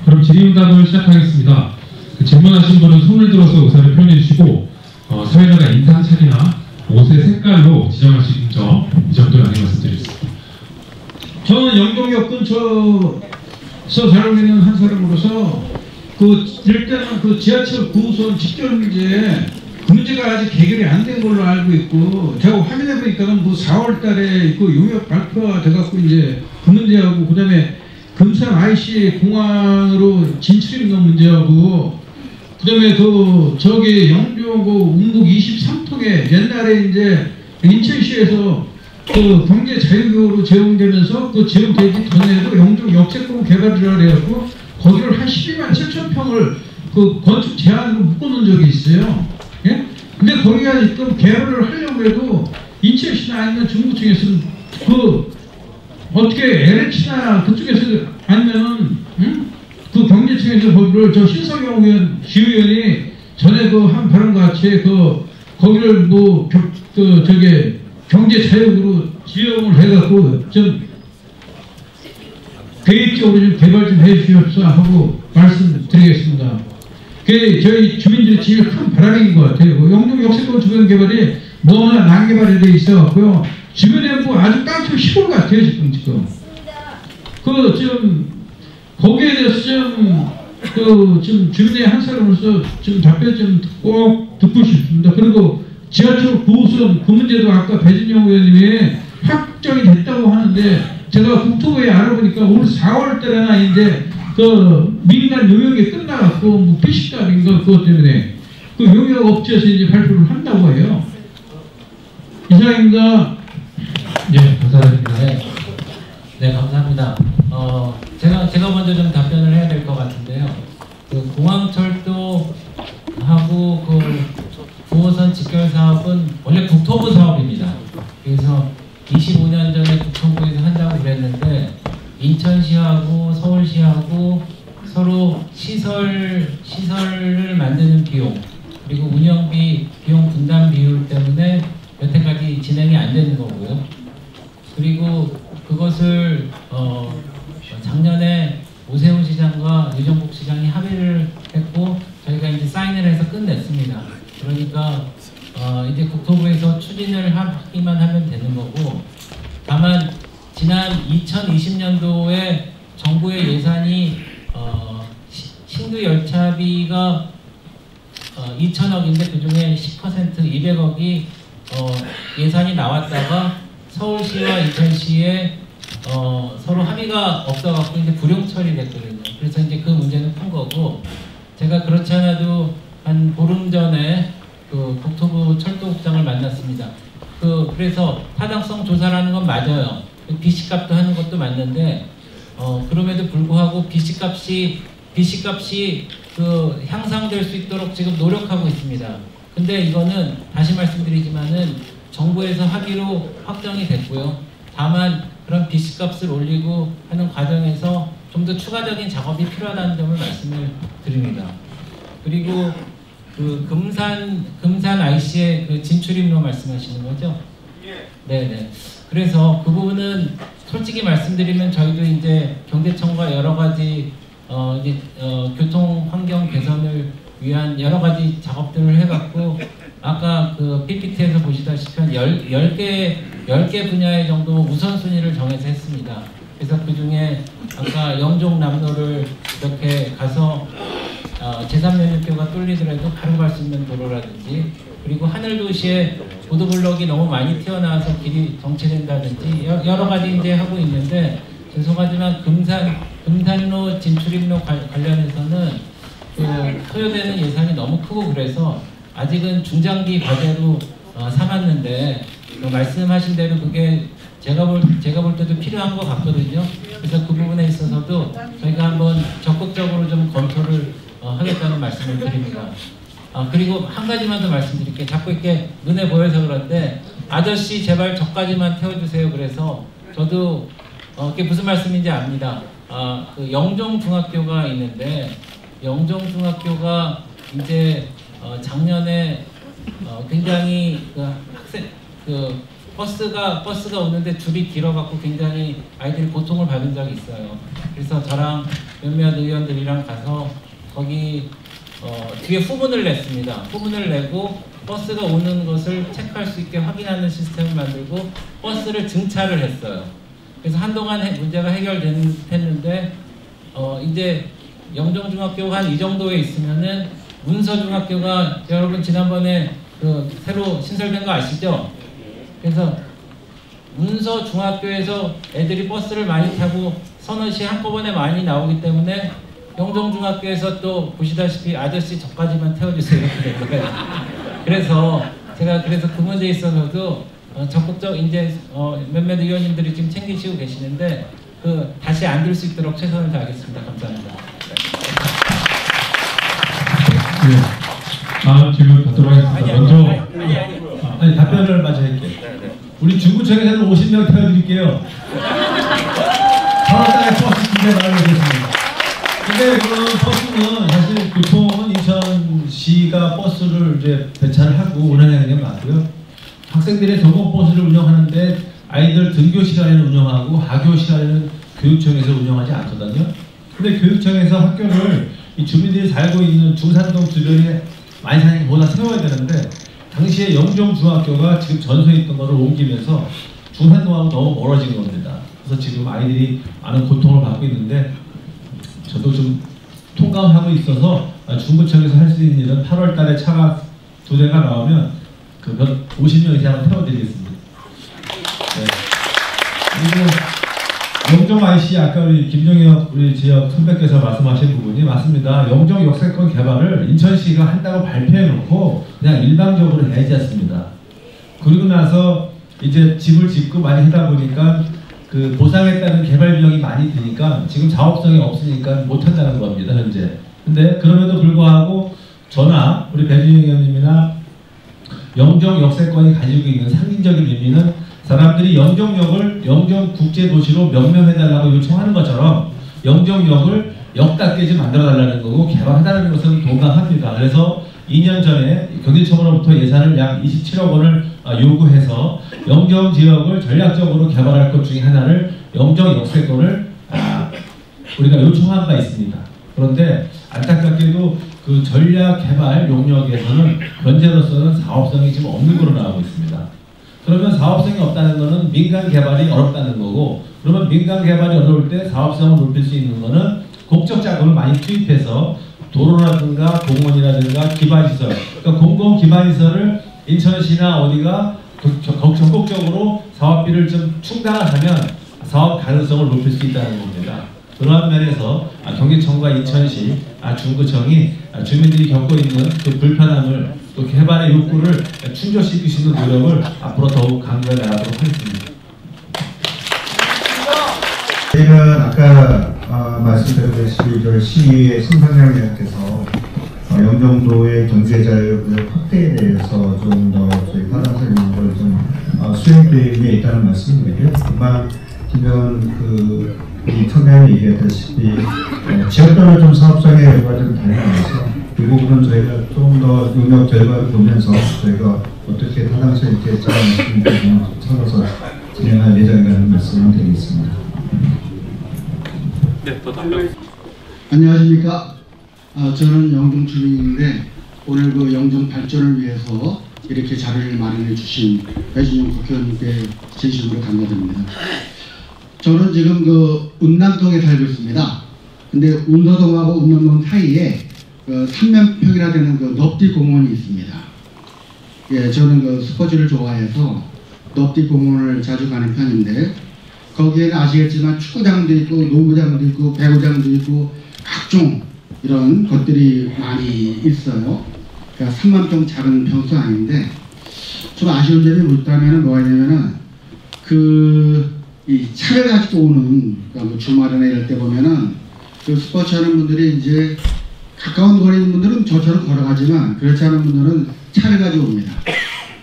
그럼 질의응답을 시작하겠습니다. 질문하신 분은 손을 들어서 의사를 표현해 주시고 사회자가 인상착의나 옷의 색깔로 지정하신 점, 이 정도 양해 말씀드리겠습니다. 저는 영동역 근처에서 살고 있는 한 사람으로서 일단은 그 지하철 9호선 직결 문제, 그 문제가 아직 해결이 안 된 걸로 알고 있고, 제가 확인해 보니까는 뭐 4월 달에 그 용역 발표가 돼갖고 이제 그 문제하고, 그 다음에 금산 IC 공항으로 진출 있는 문제하고, 그 다음에 저기 영종 운북 23통에 옛날에 이제 인천시에서 그 경제 자유교로 제공되면서 그 제공되기 전에도 영종 역세권 개발이라 해갖고 거기를 한 12만 7천 평을 그 건축 제한으로 묶어놓은 적이 있어요. 예? 근데 거기가 지금 개발을 하려고 해도 인천시나 아니면 중부청에서는 어떻게 LH나 그쪽에서 아니면은 그 경제청에서 거기를 저 신성영 시의원이 전에 한 발언과 같이 거기를 저게 경제 자유로 지형을 해갖고 좀 계획적으로 좀 개발 좀 해주시옵소서 하고 말씀드리겠습니다. 저희 주민들의 제일 큰 바람인 것 같아요. 영동 역세권 주변 개발이 너무나 난개발이 돼 있어갖고요. 주변에 아주 깡총 시골 같아요 지금. 거기에 대해서 좀 주민의 한 사람으로서 좀 답변 좀 꼭 듣고 싶습니다. 그리고 지하철 9호선 그 문제도 아까 배진영 의원님이 확정이 됐다고 하는데, 제가 국토부에 알아보니까 올 4월 달에나 이제 민간 용역이 끝나갖고 피식값인가 그것 때문에 그 용역 업체에서 이제 발표를 한다고 해요. 이상입니다. 예, 감사합니다. 네, 감사합니다. 제가 먼저 좀 답변을 해야 될 것 같은데요. 그 공항철도 하고 그 9호선 직결 사업은 원래 국토부 사업입니다. 그래서 25년 전에 국토부에서 한다고 그랬는데, 인천시하고 서울시하고 서로 시설을 만드는 비용, 그리고 운영비 비용 분담 비율 때문에 여태까지 진행이 안 되는 거고요. 그리고 그것을 작년에 오세훈 시장과 유정복 시장이 합의를 했고 저희가 이제 사인을 해서 끝냈습니다. 그러니까 이제 국토부에서 추진을 하기만 하면 되는 거고, 다만 지난 2020년도에 정부의 예산이 신규 열차비가 2천억인데 그중에 10% 200억이 예산이 나왔다가 서울시와 인천시에 서로 합의가 없어갖고 이제 불용 처리됐거든요. 그래서 이제 그 문제는 푼 거고, 제가 그렇지 않아도 한 보름 전에 그 국토부 철도국장을 만났습니다. 그래서 타당성 조사라는 건 맞아요. BC값도 하는 것도 맞는데, 그럼에도 불구하고 BC값이 향상될 수 있도록 지금 노력하고 있습니다. 근데 이거는 다시 말씀드리지만은 정부에서 합의로 확정이 됐고요. 다만 그런 BC값을 올리고 하는 과정에서 좀 더 추가적인 작업이 필요하다는 점을 말씀을 드립니다. 그리고 그 금산 IC의 그 진출입로 말씀하시는 거죠? 네네. 그래서 그 부분은 솔직히 말씀드리면 저희도 이제 경제청과 여러 가지 교통 환경 개선을 위한 여러 가지 작업들을 해갖고, 아까 그 PPT에서 보시다시피 한 10개 분야의 정도 우선순위를 정해서 했습니다. 그래서 그 중에 아까 영종 남로를 이렇게 가서 제3면역교가 뚫리더라도 바로 갈 수 있는 도로라든지, 그리고 하늘도시에 보도블럭이 너무 많이 튀어나와서 길이 정체된다든지 여러 가지 이제 하고 있는데, 죄송하지만 금산로 진출입로 관련해서는 그 소요되는 예산이 너무 크고 그래서 아직은 중장기 과제로 삼았는데, 말씀하신 대로 그게 제가 볼 때도 필요한 것 같거든요. 그래서 그 부분에 있어서도 저희가 한번 적극적으로 좀 검토를 하겠다는 말씀을 드립니다. 그리고 한 가지만 더 말씀드릴게요. 자꾸 이렇게 눈에 보여서 그런데, 아저씨 제발 저까지만 태워주세요. 그래서 저도 그게 무슨 말씀인지 압니다. 그 영종중학교가 있는데, 영종중학교가 이제 작년에 굉장히 버스가 오는데 줄이 길어갖고 굉장히 아이들이 고통을 받은 적이 있어요. 그래서 저랑 몇몇 의원들이랑 가서 거기 뒤에 후문을 냈습니다. 후문을 내고 버스가 오는 것을 체크할 수 있게 확인하는 시스템을 만들고 버스를 증차를 했어요. 그래서 한동안 문제가 해결됐는데 이제 영종중학교가 한 이 정도에 있으면은 문서중학교가 여러분 지난번에 그 새로 신설된 거 아시죠? 그래서 문서중학교에서 애들이 버스를 많이 타고 서너시 한꺼번에 많이 나오기 때문에 영종중학교에서 또 보시다시피 아저씨 저까지만 태워주세요 이렇게 된 거예요. 그래서 제가 그 문제에 있어서도 적극적 이제 몇몇 의원님들이 지금 챙기시고 계시는데 그 다시 안 들 수 있도록 최선을 다하겠습니다. 감사합니다. 네. 다음 질문 받도록 하겠습니다. 먼저 아니 답변을 마저 할게요. 우리 중구청에서는 50명 태워드릴게요. 8월달에 버스 2대 마련하겠습니다. 근데 그 버스는 사실 교통은 인천시가 버스를 이제 배차를 하고 운행하는 게 맞고요. 학생들의 전공 버스를 운영하는데 아이들 등교 시간에는 운영하고 하교 시간에는 교육청에서 운영하지 않거든요. 근데 교육청에서 학교를 이 주민들이 살고 있는 중산동 주변에 많이 사는 것보다 세워야 되는데 당시에 영종중학교가 지금 전소에 있던 것을 옮기면서 중산동하고 너무 멀어진 겁니다. 그래서 지금 아이들이 많은 고통을 받고 있는데 저도 좀 통감하고 있어서 중구청에서 할 수 있는 일은 8월 달에 차가 2대가 나오면 그 50명 이상을 태워드리겠습니다. 네. 그리고 영종 IC 아까 우리 김정혁 우리 지역 선배께서 말씀하신 부분이 맞습니다. 영종 역세권 개발을 인천시가 한다고 발표해놓고 그냥 일방적으로 해야지 않습니다. 그리고 나서 이제 집을 짓고 많이 하다 보니까 그 보상에 따른 개발 비용이 많이 드니까 지금 자업성이 없으니까 못한다는 겁니다 현재. 근데 그럼에도 불구하고 저나 우리 배준영 의원님이나 영종 역세권이 가지고 있는 상징적인 의미는 사람들이 영종역을 영종국제도시로 명명해달라고 요청하는 것처럼 영종역을 역답게 좀 만들어달라는 거고 개발하다는 것은 동감합니다. 그래서 2년 전에 경제청으로부터 예산을 약 27억 원을 요구해서 영종 지역을 전략적으로 개발할 것 중에 하나를 영종 역세권을 우리가 요청한 바 있습니다. 그런데 안타깝게도 그 전략 개발 용역에서는 현재로서는 사업성이 지금 없는 걸로 나오고 있습니다. 그러면 사업성이 없다는 것은 민간 개발이 어렵다는 거고, 그러면 민간 개발이 어려울 때 사업성을 높일 수 있는 것은 공적 자금을 많이 투입해서 도로라든가 공원이라든가 기반시설, 그러니까 공공 기반시설을 인천시나 어디가 전국적으로 사업비를 좀 충당을 하면 사업 가능성을 높일 수 있다는 겁니다. 그러한 면에서 경기청과 인천시, 중구청이 주민들이 겪고 있는 그 불편함을 또 개발의 욕구를 충족시킬 수 있는 노력을 앞으로 더욱 강조해 나가도록 하겠습니다. 저희는 아까 말씀드렸듯이 시의회 손상영 의원께서 영종도의 경제자유의 확대에 대해서 좀 더 저희 파란색 있는 걸 좀 수행 계획에 있다는 말씀이고요. 금방 김현 이 청장이 얘기했다시피 지역별로 좀 사업성의 여부가 좀 다양해서 이 부분은 저희가 좀 더 용역 결과를 보면서 저희가 어떻게 타당성 있게 잘 말씀드리면 찾아서 진행할 예정이라는 말씀을 드리겠습니다. 네, 더 답변. 안녕하십니까. 저는 영종 주민인데 오늘 그 영종 발전을 위해서 이렇게 자료를 마련해 주신 배준영 국회의원님께 진심으로 감사드립니다. 저는 지금 그 운남동에 살고 있습니다. 근데 운서동하고 운남동 사이에 그 3면평이라 되는 그 넙디 공원이 있습니다. 예, 저는 그 스포츠를 좋아해서 넙디 공원을 자주 가는 편인데 거기에는 아시겠지만 축구장도 있고 농구장도 있고 배구장도 있고 각종 이런 것들이 많이 있어요. 그러니까 3만평 작은 평수 아닌데 좀 아쉬운 점이 있다면 뭐가 있냐면은 이 차를 가지고 오는, 그러니까 뭐 주말이나 이럴 때 보면은 그 스포츠 하는 분들이 이제 가까운 거리에 있는 분들은 저처럼 걸어가지만 그렇지 않은 분들은 차를 가지고 옵니다.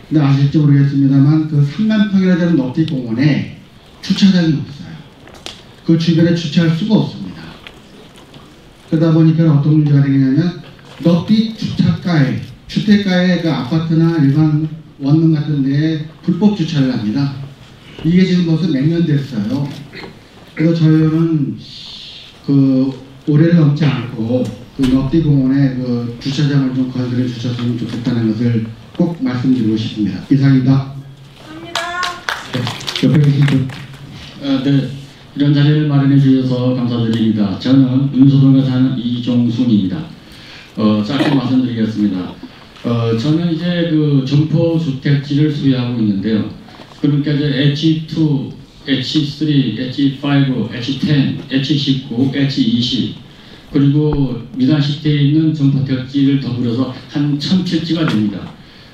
근데 아실지 모르겠습니다만 그 3만평이라 되는 넙디 공원에 주차장이 없어요. 그 주변에 주차할 수가 없습니다. 그러다 보니까 어떤 문제가 되냐면 넙디 주차가에, 주택가에 그 아파트나 일반 원룸 같은 데에 불법 주차를 합니다. 이게 지금 벌써 몇 년 됐어요. 그래서 저희는 그 올해를 넘지 않고 그 넙디공원의 그 주차장을 좀 건설해 주셨으면 좋겠다는 것을 꼭 말씀드리고 싶습니다. 이상입니다. 네, 옆에 계신 분. 네, 이런 자리를 마련해 주셔서 감사드립니다. 저는 은소동에 사는 이종순입니다. 짧게 말씀드리겠습니다. 저는 이제 그 점포 주택지를 소유하고 있는데요. 그러니까 이제 H2, H3, H5, H10, H19, H20 그리고 미단시티에 있는 점포택지를 더불어서 한 1000필지가 됩니다.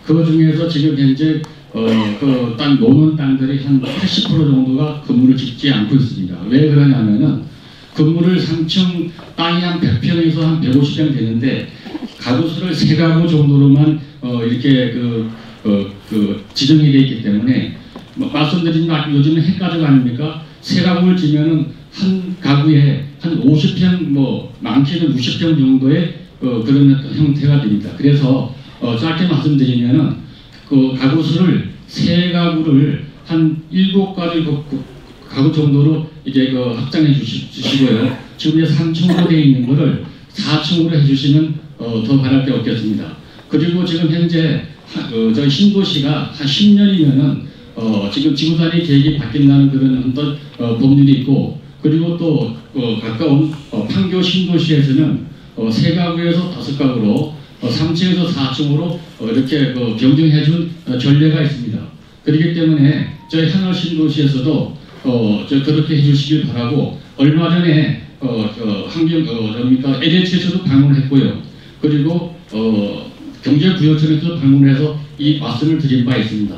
그 중에서 지금 현재 그 땅 노는 땅들이 한 80% 정도가 건물을 짓지 않고 있습니다. 왜 그러냐면은 건물을 3층 땅이 한 100평에서 한 150평 되는데 가구 수를 3가구 정도로만 이렇게 지정이 되어 있기 때문에 말씀드린 요즘은 핵가족 아닙니까? 3가구를 지면은 한 가구에 한 50평 많게는 60평 정도의 그런 형태가 됩니다. 그래서 짧게 말씀드리면은 그 가구 수를 3가구를 한 7가구 가구 정도로 이제 확장해 주시고요. 지금 이제 3층으로 되어 있는 거를 4층으로 해주시면 더 바랄 게 없겠습니다. 그리고 지금 현재 저희 신도시가 한 10년이면은 지금 지구단위 계획이 바뀐다는 그런 어떤 법률이 있고 그리고 또 가까운 판교 신도시에서는 3가구에서 5가구로 3층에서 4층으로 이렇게 변경해준 전례가 있습니다. 그렇기 때문에 저희 하늘 신도시에서도 그렇게 해주시길 바라고 얼마 전에 LH에서도 방문했고요. 그리고 경제구역청에서도 방문해서 이 말씀을 드린 바 있습니다.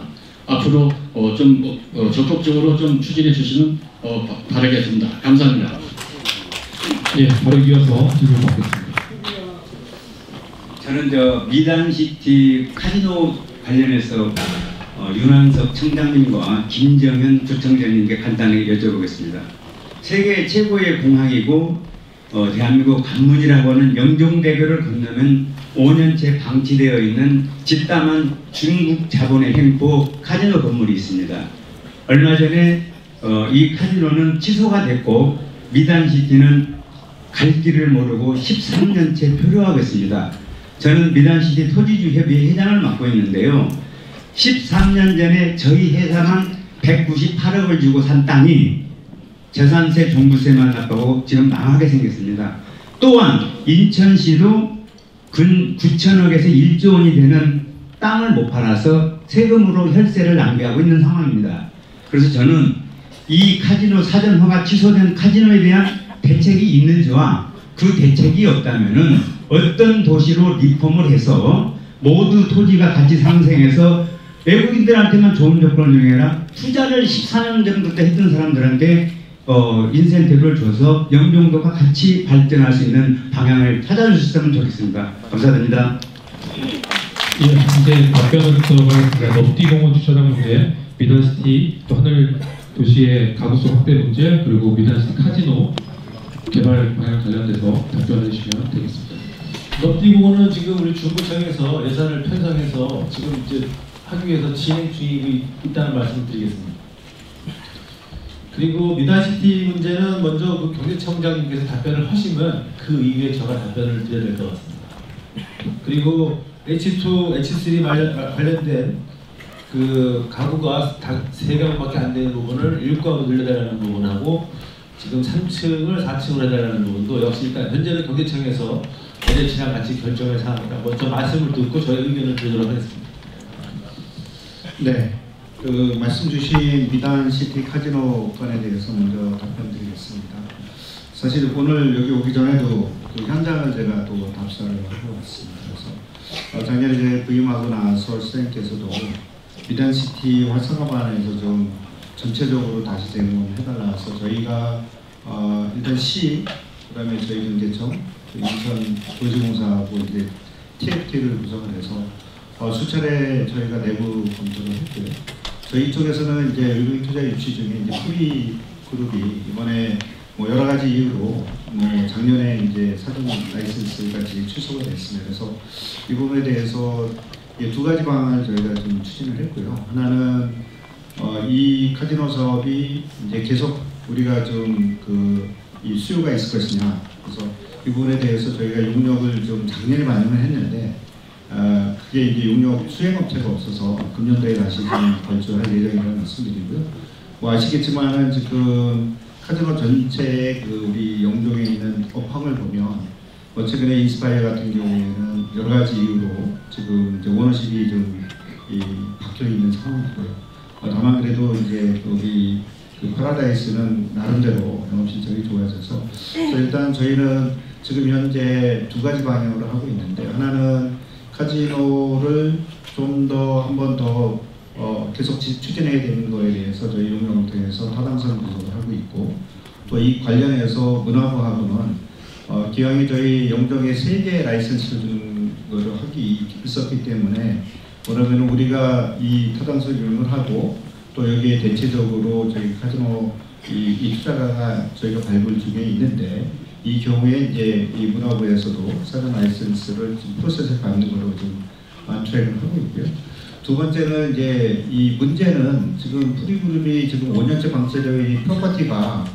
앞으로 좀 적극적으로 좀 추진해 주시면 바라겠습니다. 감사합니다. 예, 바로 이어서 질문 받겠습니다. 저는 미단시티 카지노 관련해서 윤한석 청장님과 김정현 구청장님께 간단히 여쭤보겠습니다. 세계 최고의 공항이고 대한민국 관문이라고 하는 영종대교를 건너면 5년째 방치되어 있는 집담한 중국 자본의 횡포 카지노 건물이 있습니다. 얼마 전에 이 카지노는 취소가 됐고 미단시티는 갈 길을 모르고 13년째 표류하고 있습니다. 저는 미단시티 토지주협의회 회장을 맡고 있는데요. 13년 전에 저희 회사만 198억을 주고 산 땅이 재산세, 종부세만 납하고 지금 망하게 생겼습니다. 또한 인천시도 근 9천억에서 1조 원이 되는 땅을 못 팔아서 세금으로 혈세를 낭비하고 있는 상황입니다. 그래서 저는 이 카지노 사전 허가 취소된 카지노에 대한 대책이 있는지와 그 대책이 없다면은 어떤 도시로 리폼을 해서 모두 토지가 같이 상생해서 외국인들한테만 좋은 조건을 정해라 투자를 14년 정도 때 했던 사람들한테 인센티브를 줘서 영종도가 같이 발전할 수 있는 방향을 찾아주셨으면 좋겠습니다. 감사드립니다. 예, 이제 답변을 들어가겠습니다. 넙디공원 주차장 문제, 미단시티 또 하늘 도시의 가구수 확대 문제 그리고 미단시티 카지노 개발 방향 관련돼서 답변해 주시면 되겠습니다. 넙디공원은 지금 우리 중구청에서 예산을 편성해서 지금 이제 하기 위해서 진행 중이 있다는 말씀을 드리겠습니다. 그리고 미단시티 문제는 먼저 그 경제청장님께서 답변을 하시면 그 이후에 제가 답변을 드려야 될 것 같습니다. 그리고 H2, H3 관련된 그 가구가 3가구밖에 안 되는 부분을 1가구 늘려달라는 부분하고 지금 3층을 4층으로 해달라는 부분도 역시 일단 현재는 경제청에서 LH랑 같이 결정을 사항이라 먼저 말씀을 듣고 저희 의견을 드리도록 하겠습니다. 네, 그 말씀 주신 미단시티 카지노 건에 대해서 먼저 답변드리겠습니다. 사실 오늘 여기 오기 전에도 그 현장을 제가 또 답사를 하고 왔습니다. 그래서 작년에 이제 부임하고 나서 선생님께서도 미단시티 활성화반에서 좀 전체적으로 다시 제공해달라서 저희가 일단 시, 그다음에 저희 경제청, 인천 도시공사하고 이제 TFT를 구성을 해서 수차례 저희가 내부 검토를 했고요. 저희 쪽에서는 이제 외국인 투자 유치 중에 이제 PB 그룹이 이번에 여러 가지 이유로 작년에 이제 사전 라이센스까지 취소가 됐습니다. 그래서 이 부분에 대해서 2가지 방안을 저희가 좀 추진을 했고요. 하나는 이 카지노 사업이 이제 계속 우리가 좀 이 수요가 있을 것이냐, 그래서 이 부분에 대해서 저희가 용역을 좀 작년에 반영을 했는데 그게 이제 용역 수행업체가 없어서 금년도에 다시 좀 발주할 예정이라는 말씀드리고요. 뭐 아시겠지만은 지금 카지노 전체의 그 우리 영종에 있는 업황을 보면 최근에 인스파이어 같은 경우에는 여러 가지 이유로 지금 이제 오너십이 좀 박혀 있는 상황이고요. 다만 그래도 이제 우리 그 파라다이스는 나름대로 영업 실적이 좋아져서 일단 저희는 지금 현재 두 가지 방향으로 하고 있는데, 하나는 카지노를 좀 더 한 번 더 계속 추진해야 되는 거에 대해서 저희 용역을 통해서 타당성 분석을 하고 있고, 또 이 관련해서 문화부하고는 기왕에 저희 영종에 3개 라이선스를 주는 것을 하기 있었기 때문에 그러면 우리가 이 타당성 유형을 하고 또 여기에 대체적으로 저희 카지노 이 투자가 저희가 발굴 중에 있는데, 이 경우에 이제 이 문화부에서도 사전 라이선스를 좀 프로세스에 받는 걸로 좀 트랙을 하고 있고요. 두 번째는 이제 이 문제는 지금 프리그룹이 지금 5년째 방치되어 있는 프로퍼티가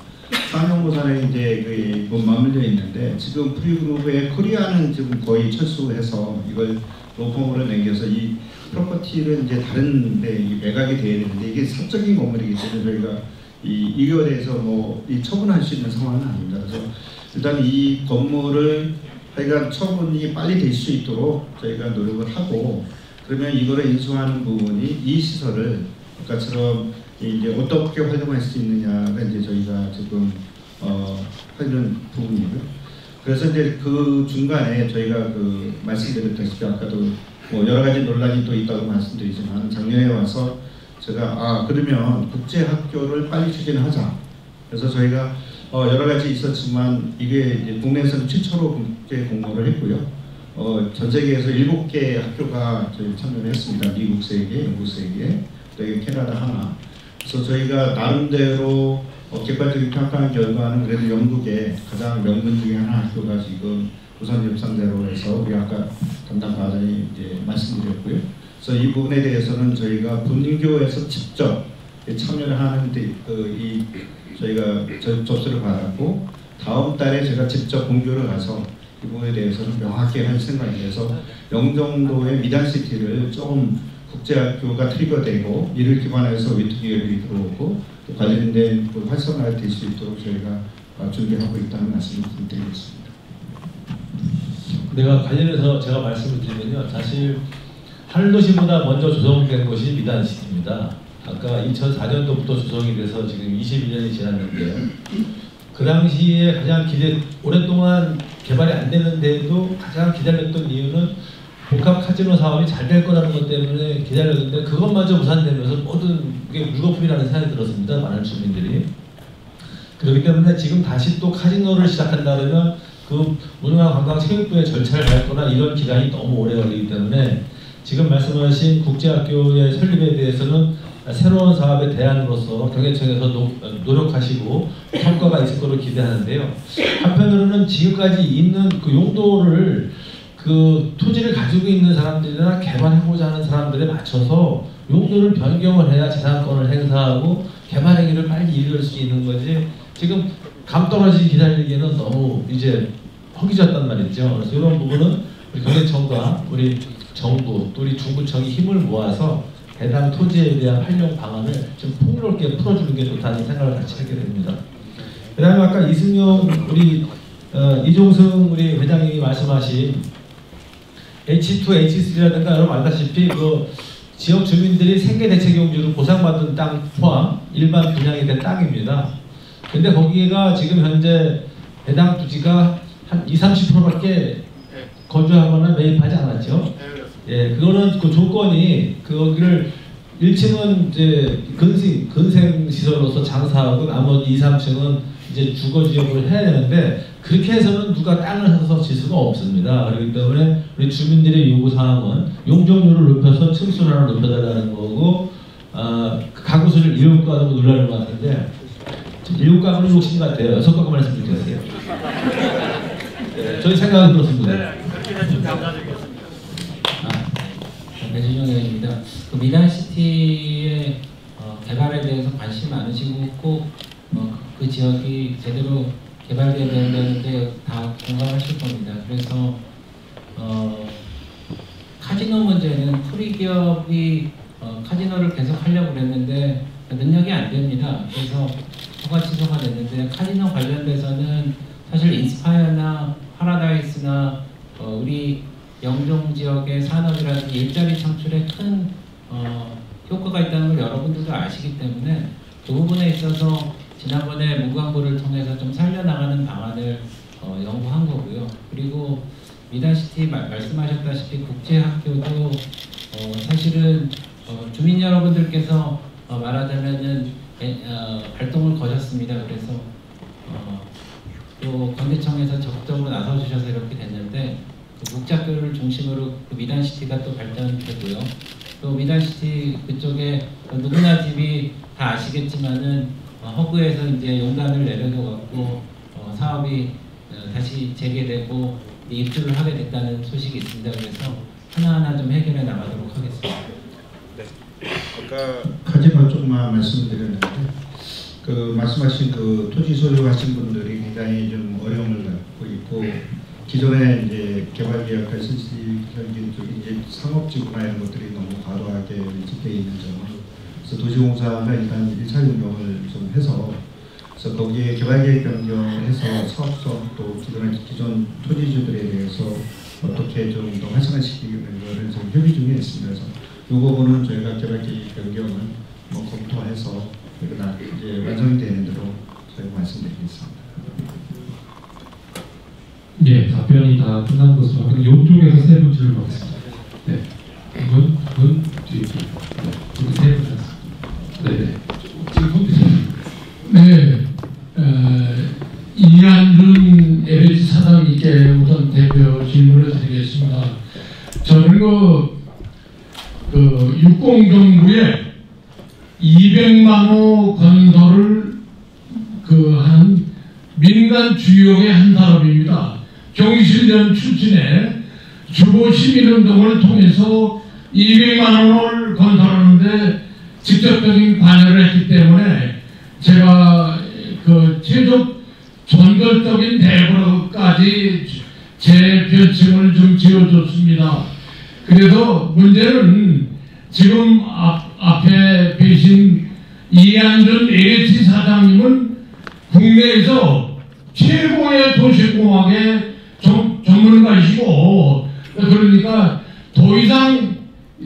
쌍용부산에 이제 그 맞물려 있는데, 지금 프리그룹의 코리아는 지금 거의 철수해서 이걸 로펌으로 남겨서 이 프로퍼티를 이제 다른 데 매각이 돼야 되는데, 이게 사적인 건물이기 때문에 저희가 이거에 대해서 뭐 이 처분할 수 있는 상황은 아닙니다. 그래서 일단 이 건물을 하여간 처분이 빨리 될 수 있도록 저희가 노력을 하고, 그러면 이거를 인수하는 부분이 이 시설을 아까처럼 이제 어떻게 활용할 수 있느냐가 이제 저희가 지금 하는 부분이고요. 그래서 이제 그 중간에 저희가 그 말씀드렸다시피 아까도 뭐 여러 가지 논란이 또 있다고 말씀드리지만, 작년에 와서 제가 그러면 국제학교를 빨리 추진하자. 그래서 저희가 여러 가지 있었지만 이게 이제 국내에서는 최초로 국제 공모를 했고요. 전 세계에서 7개 학교가 저희 참여를 했습니다. 미국 3개, 영국 3개, 또 캐나다 하나. 그래서 저희가 나름대로 객관적인 평가한 결과는 그래도 영국의 가장 명문 중에 하나 학교가 지금 우선 협상대로 해서 우리 아까 담당 과장이 이제 말씀드렸고요. 그래서 이 부분에 대해서는 저희가 분교에서 직접 참여를 하는데 저희가 접수를 받았고, 다음 달에 제가 직접 본교를 가서 이 부분에 대해서는 명확히 할 생각이라서 영종도의 미단시티를 조금 국제학교가 트리거되고 이를 기반해서 위트기업이 들어오고 또 관련된 활성화가 될 수 있도록 저희가 준비하고 있다는 말씀을 드리겠습니다. 내가 관련해서 제가 말씀을 드리면요, 사실 하늘도시보다 먼저 조성된 곳이 미단시티입니다. 아까 2004년도부터 조성이 돼서 지금 21년이 지났는데요. 그 당시에 가장 오랫동안 개발이 안 되는데도 가장 기다렸던 이유는 복합 카지노 사업이 잘 될 거라는 것 때문에 기다렸는데, 그것마저 무산되면서 모든 게 물거품이라는 생각이 들었습니다. 많은 주민들이. 그렇기 때문에 지금 다시 또 카지노를 시작한다면 그 문화관광체육부의 절차를 밟거나 이런 기간이 너무 오래 걸리기 때문에 지금 말씀하신 국제학교의 설립에 대해서는 새로운 사업의 대안으로서 경제청에서 노력하시고 성과가 있을 것으로 기대하는데요. 한편으로는 지금까지 있는 그 용도를 그 토지를 가지고 있는 사람들이나 개발하고자 하는 사람들에 맞춰서 용도를 변경을 해야 재산권을 행사하고 개발 행위를 빨리 이룰 수 있는 거지, 지금 감 떨어지게 기다리기에는 너무 이제 허기졌단 말이죠. 그래서 이런 부분은 우리 경제청과 우리 정부 또 우리 중구청이 힘을 모아서 해당 토지에 대한 활용 방안을 좀 폭넓게 풀어주는 게 좋다는 생각을 같이 하게 됩니다. 그 다음에 아까 이승용 우리 이종승 우리 회장님이 말씀하신 H2, H3라든가 여러분 알다시피 그 지역 주민들이 생계대책용지로 보상받은 땅 포함 일반 분양이 된 땅입니다. 근데 거기가 지금 현재 해당 부지가 한 20-30%밖에 거주하거나 매입하지 않았죠. 예, 그거는 그 조건이 거기를 1층은 이제 근생 시설로서 장사하고 나머지 2, 3층은 이제 주거 지역으로 해야 되는데, 그렇게 해서는 누가 땅을 사서 질 수가 없습니다. 그렇기 때문에 우리 주민들의 요구 사항은 용적률을 높여서 층수를 높여달라는 거고, 가구 수를 7가구로 늘리는 것 같은데 7가구는 욕심 같아요. 6가구 말씀드리겠어요. 저희 생각은 그렇습니다. 그렇게 좀 감사드리겠습니다. 배준영 의원입니다. 그 미단시티의 개발에 대해서 관심 많으시고 꼭 그 지역이 제대로 개발되어야 되는데 다 하실 겁니다. 그래서 카지노 문제는 프리기업이 카지노를 계속 하려고 그랬는데 능력이 안 됩니다. 그래서 허가 취소가 됐는데 카지노 관련돼서는 사실 인스파이어나 파라다이스나 우리 영종 지역의 산업이라든지 일자리 창출에 큰 효과가 있다는 걸 여러분들도 아시기 때문에 그 부분에 있어서 지난번에 문광부를 통해서 좀 살려나가는 방안을 연구한 거고요. 그리고 미단시티 말씀하셨다시피 국제학교도 사실은 주민 여러분들께서 말하자면은 발동을 거셨습니다. 그래서 또 관계청에서 적극적으로 나서주셔서 이렇게 됐는데 그 국제학교를 중심으로 그 미단시티가 또 발전되고요. 또 미단시티 그쪽에 누구나 집이 다 아시겠지만은 허구에서 이제 용단을 내려놓고 사업이 다시 재개되고 입주를 하게 됐다는 소식이 있습니다. 그래서 하나하나 좀 해결해 나가도록 하겠습니다. 네. 아까 카지노 조금만 말씀드렸는데 그 말씀하신 그 토지 소유하신 분들이 굉장히 좀 어려움을 갖고 있고 기존에 이제 개발계약과 실시경기 쪽이 이제 상업지구나 이런 것들이 너무 과도하게 밀집되어 있는 점을 그래서 도시공사가 일단 1차 운영을 좀 해서 그래서 거기에 개발계획 변경해서 사업성 또 기존 토지주들에 대해서 어떻게 좀 더 활성화시키는 거를 지금 협의 중에 있습니다. 그래서 이 부분은 저희가 개발계획 변경을 검토해서 이제 완성이 되는 대로 저희가 말씀드리겠습니다. 예, 답변이 다 끝난 것으로 확인. 이쪽에서 세 분 질문하겠습니다. 네, 이분 뒤에 이렇게 세 분 하겠습니다. 네, 지금 네, 이한준 LH 사장님께 우선 대표 질문을 드리겠습니다. 저는 그 육공정부에 200만 호 건설을 한 민간 주역의 한 사람입니다. 경실련 출신의 주거 시민운동을 통해서 200만 원을 건설하는데 직접적인 관여를 했기 때문에 제가 그 최적 전설적인 대부로까지 제 별칭을 좀 지어줬습니다. 그래서 문제는 지금 앞에 계신 이한준 LH 사장님은 국내에서 최고의 도시공학의 전문가이시고 그러니까 더 이상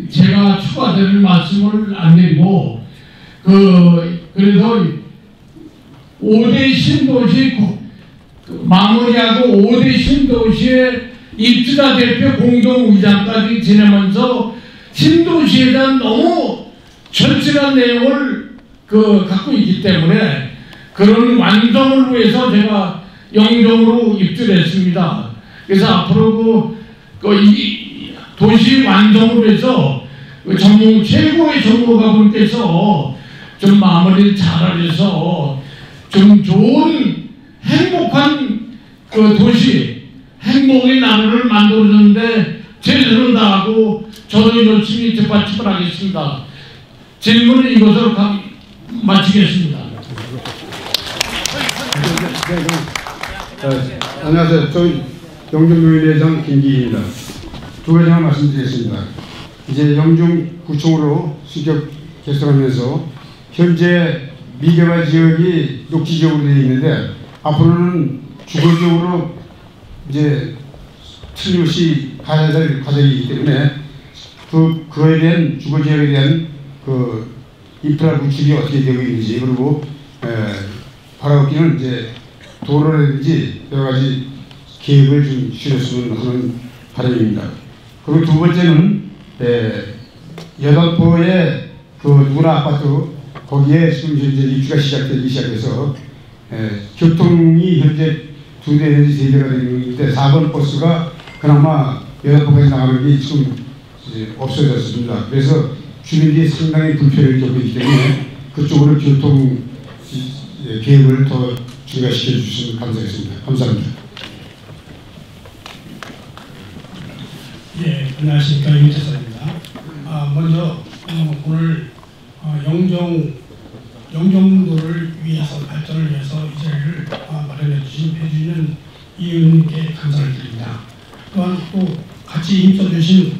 제가 추가되는 말씀을 안 드리고 그래서 5대 신도시 마무리하고 5대 신도시의 입주자 대표 공동의장까지 지내면서 신도시에 대한 너무 절실한 내용을 갖고 있기 때문에 그런 완성을 위해서 제가 영종으로 입주를 했습니다. 그래서 앞으로 이 도시 완성을 위해서 최고의 전문가분께서 좀 마무리를 잘하셔서 좀 좋은 행복한 도시, 행복의 나라를 만들어주는데 최선을 다하고 저도 열심히 뒷받침을 하겠습니다. 질문은 이것으로 마치겠습니다. 안녕하세요. 저는 영종노인회장 김기희입니다. 두 가지만 말씀드리겠습니다. 이제 영종구청으로 수격 개설하면서 현재 미개발 지역이 녹지 지역으로 되어 있는데 앞으로는 주거지역으로 이제 틀림없이 가야 될 과정이기 때문에 그거에 대한 주거지역에 대한 인프라 구축이 어떻게 되고 있는지 그리고 바라보기는 이제 도로라든지 여러 가지 계획을 좀 실었으면 하는 바람입니다. 그리고 두 번째는 여덟포의 누나 아파트 거기에 지금 현재 입주가 시작되기 시작해서 교통이 현재 2대 내지 3대가 되고 있는데 4번 버스가 그나마 여덟포까지 나가는 게 지금 없어졌습니다. 그래서 주민들이 상당히 불편을 겪고 있기 때문에 그쪽으로 교통 계획을 더 증가시켜 주시면 감사하겠습니다. 감사합니다. 예, 안녕하십니까. 윤태선입니다. 먼저 오늘 영종도를 위해서 발전을 위해서 이 자리를 마련해 주신 배주인 이 의원님께 감사를 감사드립니다. 또한 또 같이 힘써주신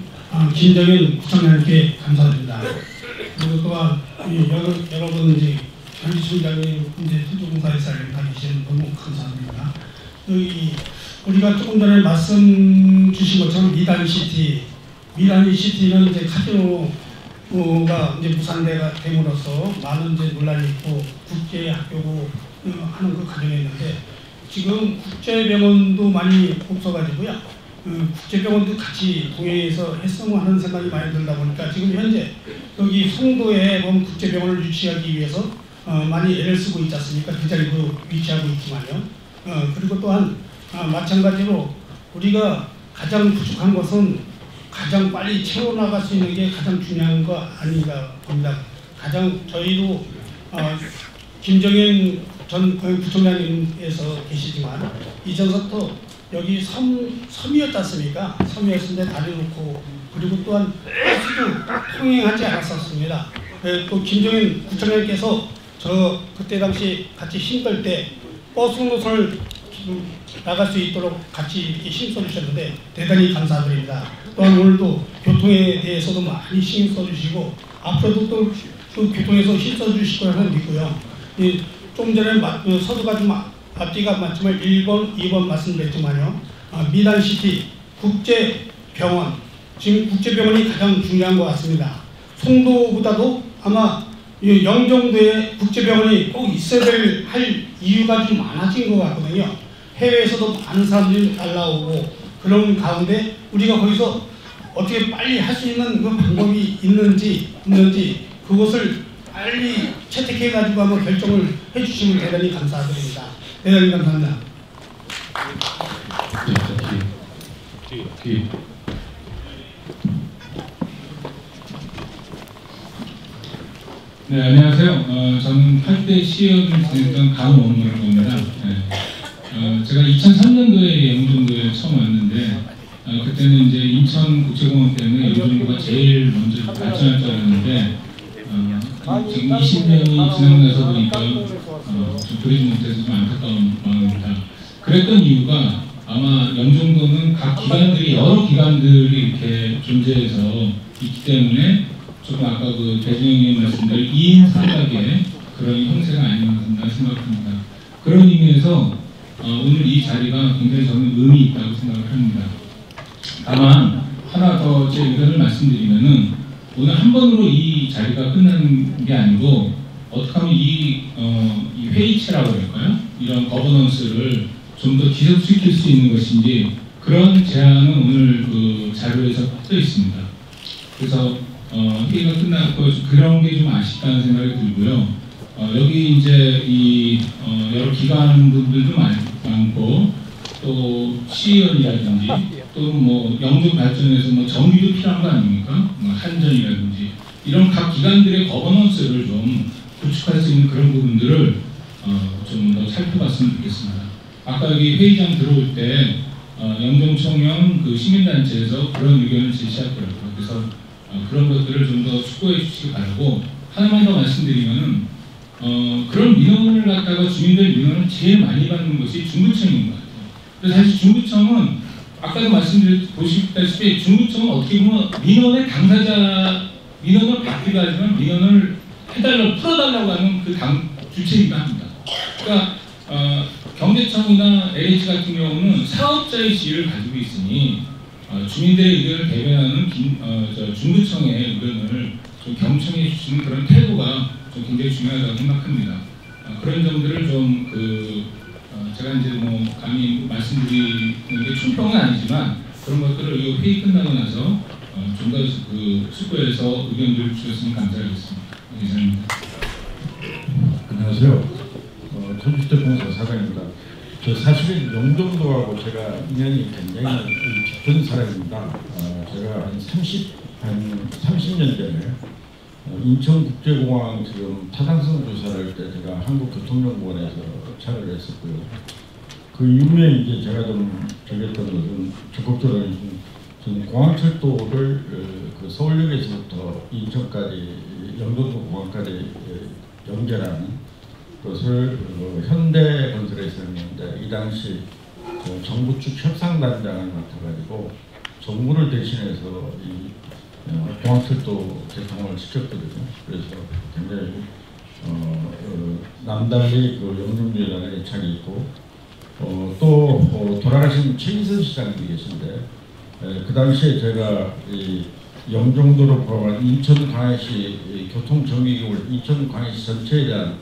김정현 구청장님께 감사드립니다. 그리고 또한 여러분 이제 현지청장님 이제 투주공사에서 다니시는 너무 감사합니다. 우리가 조금 전에 말씀 주신 것처럼 미란시티는 이제 카지노가 이제 무산대가 됨으로써 많은 이제 논란이 있고 국제 학교고 하는 그 과정에 있는데 지금 국제병원도 많이 없어가지고요. 국제병원도 같이 동행해서 했으면 하는 생각이 많이 들다 보니까 지금 현재 여기 송도에 보면 국제병원을 유치하기 위해서 많이 애를 쓰고 있지 않습니까? 그 자리도 위치하고 있지만요. 그리고 또한 마찬가지로 우리가 가장 부족한 것은 가장 빨리 채워나갈 수 있는 게 가장 중요한 거 아닌가 봅니다. 가장 저희도 김정현 전 구청장님께서 계시지만 이전부터 여기 섬이었지 않습니까? 섬이었는데 다리 놓고 그리고 또한 버스도 통행하지 않았었습니다. 또 김정현 구청장님께서 저 그때 당시 같이 힘들 때 버스 노선을 나갈 수 있도록 같이 이렇게 힘써주셨는데 대단히 감사드립니다. 또한 오늘도 교통에 대해서도 많이 신경 써주시고 앞으로도 또 교통에서 힘써주실 거라는 믿고요. 좀 전에 서두가 좀 앞뒤가 맞지만 1번, 2번 말씀드렸지만요. 미란시티 국제병원 지금 국제병원이 가장 중요한 것 같습니다. 송도보다도 아마 영종도에 국제병원이 꼭 있어야 할 이유가 좀 많아진 것 같거든요. 해외에서도 많은 사람들이 날라오고 그런 가운데 우리가 거기서 어떻게 빨리 할 수 있는 그 방법이 있는지 그것을 빨리 채택해가지고 한번 결정을 해주시면 대단히 감사드립니다. 대단히 감사합니다. 네, 안녕하세요. 저는 8대 시의원을 지냈던 강원문이라고 합니다. 제가 2003년도에 영종도에 처음 왔는데 그때는 이제 인천국제공원 때문에 영종도가 제일 먼저 발전할 줄 알았는데 지금 20년이 지나고 나서 보니까 좀 그러지 못해서 좀 안타까운 마음입니다. 그랬던 이유가 아마 영종도는 각 기관들이 여러 기관들이 이렇게 존재해서 있기 때문에 조금 아까 그 배준영님 말씀대로 2인 삼각의 그런 형태가 아니었나 생각합니다. 그런 의미에서 오늘 이 자리가 굉장히 저는 의미 있다고 생각을 합니다. 다만 하나 더 제 의견을 말씀드리면은 오늘 한 번으로 이 자리가 끝나는 게 아니고 어떻게 하면 이 회의체라고 할까요? 이런 거버넌스를 좀 더 지속시킬 수 있는 것인지 그런 제안은 오늘 그 자료에서 떠 있습니다. 그래서 회의가 끝났고 그런 게 좀 아쉽다는 생각이 들고요. 여기 이제 이 여러 기관 분들도 많고 또 시의원이라든지 또 뭐 영종 발전에서 뭐 정비도 필요한 거 아닙니까? 뭐 한전이라든지 이런 각 기관들의 거버넌스를 좀 구축할 수 있는 그런 부분들을 좀 더 살펴봤으면 좋겠습니다. 아까 여기 회의장 들어올 때 영종청년 그 시민단체에서 그런 의견을 제시하더라고요. 그래서 그런 것들을 좀 더 추구해 주시기 바라고 하나만 더 말씀드리면은 그런 민원을 갖다가 주민들 민원을 제일 많이 받는 것이 중구청인 것 같아요. 그래서 사실 중구청은 아까도 보시다시피 중구청은 어떻게 보면 민원의 당사자 민원을 받기도 하지만 민원을 풀어달라고 하는 그 주체이기도 합니다. 그러니까 경제청이나 LH 같은 경우는 사업자의 지위를 가지고 있으니 주민들의 의견을 대변하는 중구청의 의견을 좀 경청해 주시는 그런 태도가 좀 굉장히 중요하다고 생각합니다. 그런 점들을 좀 제가 이제 뭐 감히 말씀드리는 게 충평은 아니지만 그런 것들을 이 회의 끝나고 나서 좀 더 그 숙고해서 의견들을 주셨으면 감사하겠습니다. 이상입니다. 안녕하세요. 천주택공사 사장입니다. 저 사실은 영종도하고 제가 인연이 굉장히 깊은 사람입니다. 제가 한 30년 전에 인천국제공항 지금 타당성 조사를 할 때 제가 한국교통연구원에서 참여를 했었고요. 그 이후에 이제 제가 좀 저랬던 것은 적극적으로 지금 공항철도를 그 서울역에서부터 인천까지 영종도 공항까지 연결하는 것을 현대건설에서 했는데 이 당시 정부 측 협상단장을 맡아가지고 정부를 대신해서 이 공항철도 개통을 시켰거든요. 그래서 굉장히 남달리 그 영종도에 애착이 있고 또 돌아가신 최인선 시장님이 계신데 그 당시에 제가 이 영종도로 포함한 인천 광해시 교통 정비기물 인천 광해시 전체에 대한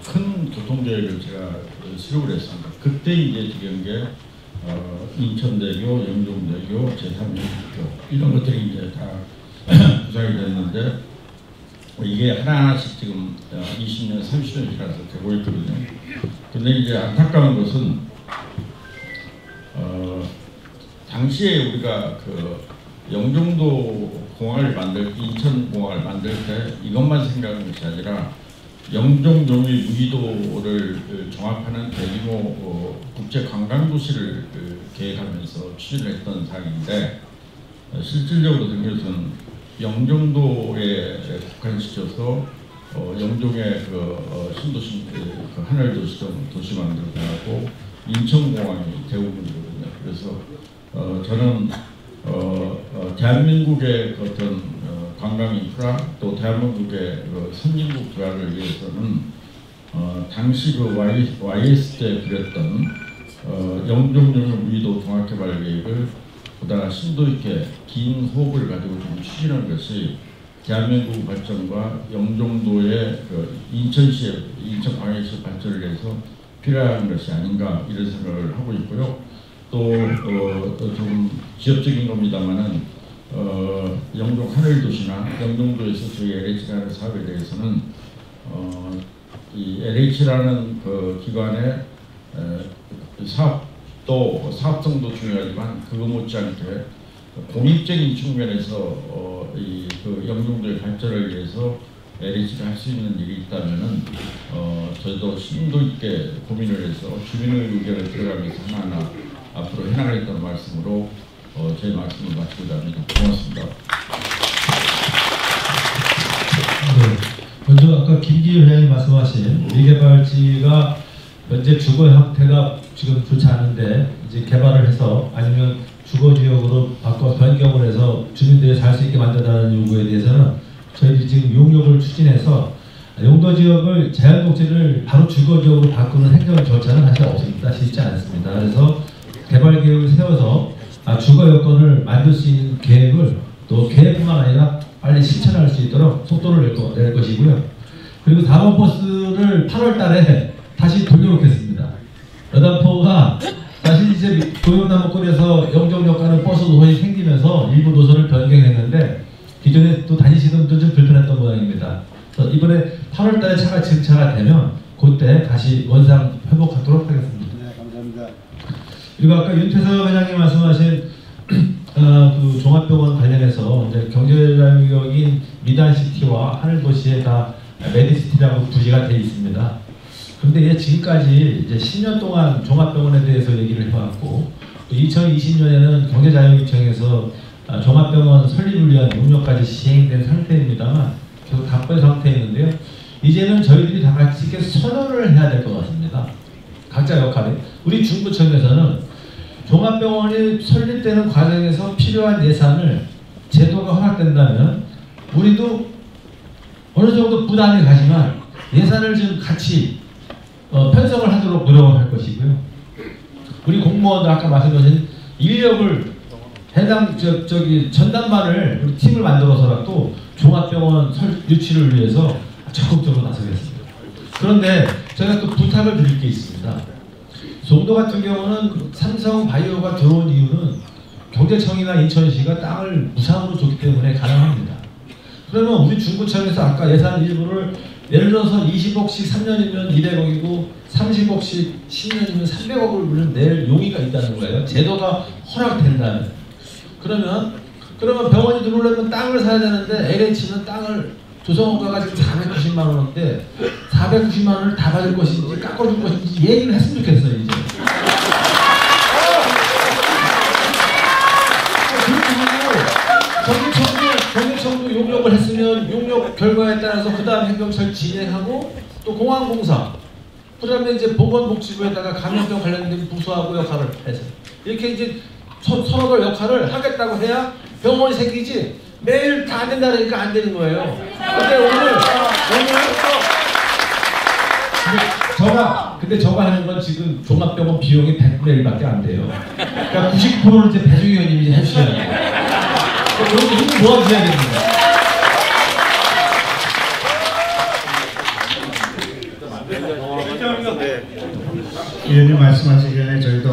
큰 교통계획을 제가 수립을 했습니다. 그때 이제 지금 게 인천대교, 영종대교, 제3영국교 이런 것들이 이제 다 구성이 됐는데 이게 하나하나씩 지금 20년, 30년 지나서 되고 있거든요. 근데 이제 안타까운 것은 당시에 우리가 그 영종도 공항을 인천 공항을 만들 때 이것만 생각하는 것이 아니라 영종도의 무기도를 종합하는 대규모 국제 관광도시를 계획하면서 추진을 했던 사항인데 실질적으로 된 것은 영종도에 국한시켜서 영종의 신도시 하늘도시 도시 만들고 인천공항이 대부분이거든요. 그래서 저는 대한민국의 어떤 관광 인프라 또 대한민국의 선진국 부활을 위해서는 당시 그 YS 때 그렸던 영종도의 무기도 종합개발 계획을 보다 심도 있게 긴 호흡을 가지고 좀 추진하는 것이 대한민국 발전과 영종도의 인천시의 인천 광해시 발전을 위해서 필요한 것이 아닌가 이런 생각을 하고 있고요. 또 좀 지역적인 겁니다만은 영종 하늘도시나 영종도에서 저희 LH가 하는 사업에 대해서는 이 LH라는 그 기관의 사업성도 중요하지만 그거 못지않게 공익적인 측면에서 그 영종도의 발전을 위해서 LH가 할 수 있는 일이 있다면은 저희도 심도 있게 고민을 해서 주민의 의견을 들어가면서 하나하나 앞으로 해나가겠다는 말씀으로 제 말씀을 마치고자 합니다. 고맙습니다. 네, 먼저 아까 김기일 회장님 말씀하신 미개발지가 현재 주거 형태가 지금 좋지 않은데 이제 개발을 해서 아니면 주거 지역으로 바꿔 변경을 해서 주민들이 살 수 있게 만든다는 요구에 대해서는 저희들이 지금 용역을 추진해서 용도 지역을 제한 녹지를 바로 주거 지역으로 바꾸는 행정 절차는 사실 없습니다. 쉽지 않습니다. 그래서 개발 계획을 세워서 주거 여건을 만들 수 있는 계획을 또 계획뿐만 아니라 빨리 실천할 수 있도록 속도를 낼 것이고요. 그리고 4번 버스를 8월 달에 다시 돌려놓겠습니다. 여단포가 사실 이제 도용나무골에서 영종역 가는 버스 노선이 생기면서 일부 노선을 변경했는데 기존에 또 다니시던 분들 좀 불편했던 모양입니다. 그래서 이번에 8월 달에 차가 증차가 되면 그때 다시 원상 회복하도록 하겠습니다. 네, 감사합니다. 그리고 아까 윤태석 회장님 말씀하신 그 종합병원 관련해서 이제 경제자유역인 미단시티와 하늘도시에 다 메디시티라고 부지가 되어 있습니다. 그런데 지금까지 이제 10년 동안 종합병원에 대해서 얘기를 해왔고 2020년에는 경제자유역청에서 종합병원 설립을 위한 용역까지 시행된 상태입니다만 계속 답변 상태였는데요. 이제는 저희들이 다 같이 이렇게 선언을 해야 될 것 같습니다. 각자 역할에 우리 중구청에서는 종합병원이 설립되는 과정에서 필요한 예산을 제도가 허락된다면 우리도 어느 정도 부담이 가지만 예산을 좀 같이 편성을 하도록 노력을 할 것이고요. 우리 공무원들 아까 말씀하신 인력을 해당 전담반을 우리 팀을 만들어서라도 종합병원 유치를 위해서 적극적으로 나서겠습니다. 그런데 제가 또 부탁을 드릴 게 있습니다. 송도 같은 경우는 삼성바이오가 들어온 이유는 경제청이나 인천시가 땅을 무상으로 줬기 때문에 가능합니다. 그러면 우리 중구청에서 아까 예산 일부를 예를 들어서 20억씩 3년이면 200억이고 30억씩 10년이면 300억을 낼 용의가 있다는 거예요. 제도가 허락된다면. 그러면 병원이 들어오려면 땅을 사야 되는데 LH는 땅을 조성원가가 지금 490만 원인데 490만 원을 다 받을 것인지 깎아줄 것인지 얘기를 했으면 좋겠어요. 이제. 경제청도 용역을 했으면 용역 결과에 따라서 그 다음 행정처를 진행하고 또 공항공사 그다음에 이제 보건복지부에다가 감염병 관련된 부서하고 역할을 해서 이렇게 이제 서로들 역할을 하겠다고 해야 병원이 생기지 매일 다 안 된다니까 안 되는 거예요. 근데 오늘 근데 저가 하는 건 지금 종합병원 비용이 100분의 1밖에 안 돼요. 그러니까 90%는 이제 배종희 의원님이 해주셔야 돼요. 그런 힘을 모아주셔야 됩니다. 의원님 말씀하시기 전에 저희도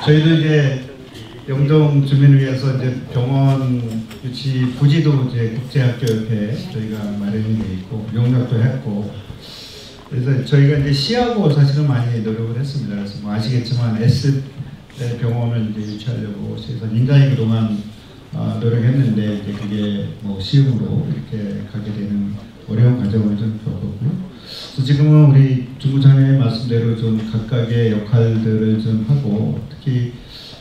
저희도 이제 영동 주민을 위해서 이제 병원 유치 부지도 이제 국제학교협회 저희가 마련이 돼 있고 용역도 했고 그래서 저희가 이제 시하고 사실은 많이 노력을 했습니다. 그래서 뭐 아시겠지만 S 병원을 이제 유치하려고 그래서 인간이 그동안 노력했는데 이제 그게 뭐 시음으로 이렇게 가게 되는 어려운 과정을 좀 겪었고요. 그래서 지금은 우리 중구장의 말씀대로 좀 각각의 역할들을 좀 하고 특히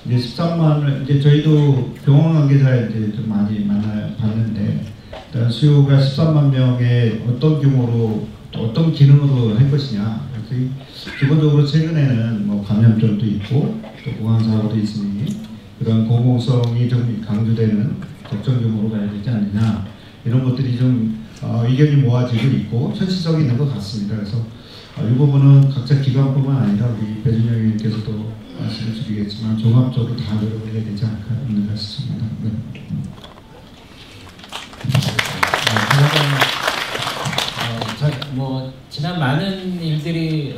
이제 13만을 이제 저희도 병원 관계자 이제 좀 많이 봤는데 일단 수요가 13만 명의 어떤 규모로 또 어떤 기능으로 할 것이냐. 그래서 기본적으로 최근에는 뭐 감염병도 있고 또 공황사고도 있으니 그런 공공성이 좀 강조되는 적정 규모로 가야 되지 않느냐 이런 것들이 좀 의견이 모아지고 있고 현실성이 있는 것 같습니다. 그래서 이 부분은 각자 기관뿐만 아니라 우리 배준영 의원께서도 말씀을 드리겠지만 종합적으로 다 노력을 해야 되지 않을까 하는 말씀입니다. 네. 뭐 지난 많은 일들이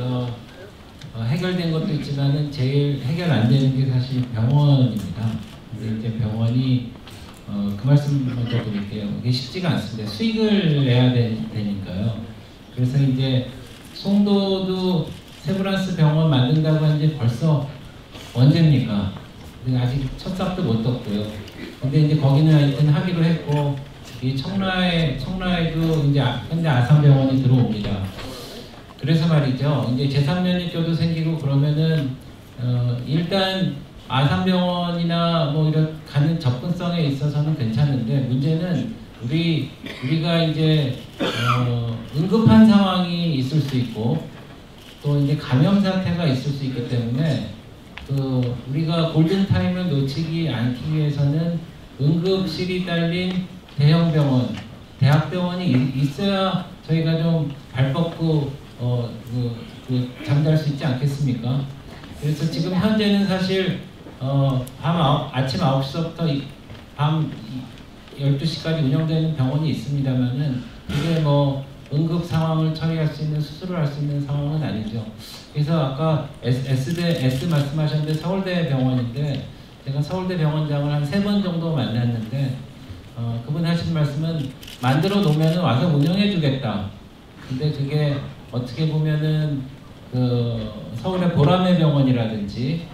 해결된 것도 있지만은 제일 해결 안 되는 게 사실 병원입니다. 근데 이제 병원이 그 말씀 먼저 드릴게요. 이게 쉽지가 않습니다. 수익을 내야 되니까요. 그래서 이제 송도도 세브란스 병원 만든다고 한 지 벌써 언제입니까? 아직 첫 삽도 못 떴고요. 근데 이제 거기는 하여튼 하기로 했고 이 청라에도 이제 현대 아산병원이 들어옵니다. 그래서 말이죠. 이제 제3면역교도 생기고 그러면은 일단 아산병원이나 뭐 이런 가는 접근성에 있어서는 괜찮은데 문제는 우리가 이제 응급한 상황이 있을 수 있고 또 이제 감염 사태가 있을 수 있기 때문에 우리가 골든 타임을 놓치지 않기 위해서는 응급실이 딸린 대형 병원, 대학병원이 있어야 저희가 좀 발 뻗고 잠잘 수 있지 않겠습니까? 그래서 지금 현재는 사실 아침 9시부터 밤 12시까지 운영되는 병원이 있습니다만은 이게 뭐 응급 상황을 처리할 수 있는 수술을 할 수 있는 상황은 아니죠. 그래서 아까 S 말씀하셨는데 서울대 병원인데 제가 서울대 병원장을 한 3번 정도 만났는데 그분 하신 말씀은 만들어 놓으면 와서 운영해 주겠다. 근데 그게 어떻게 보면은 서울의 보라매 병원이라든지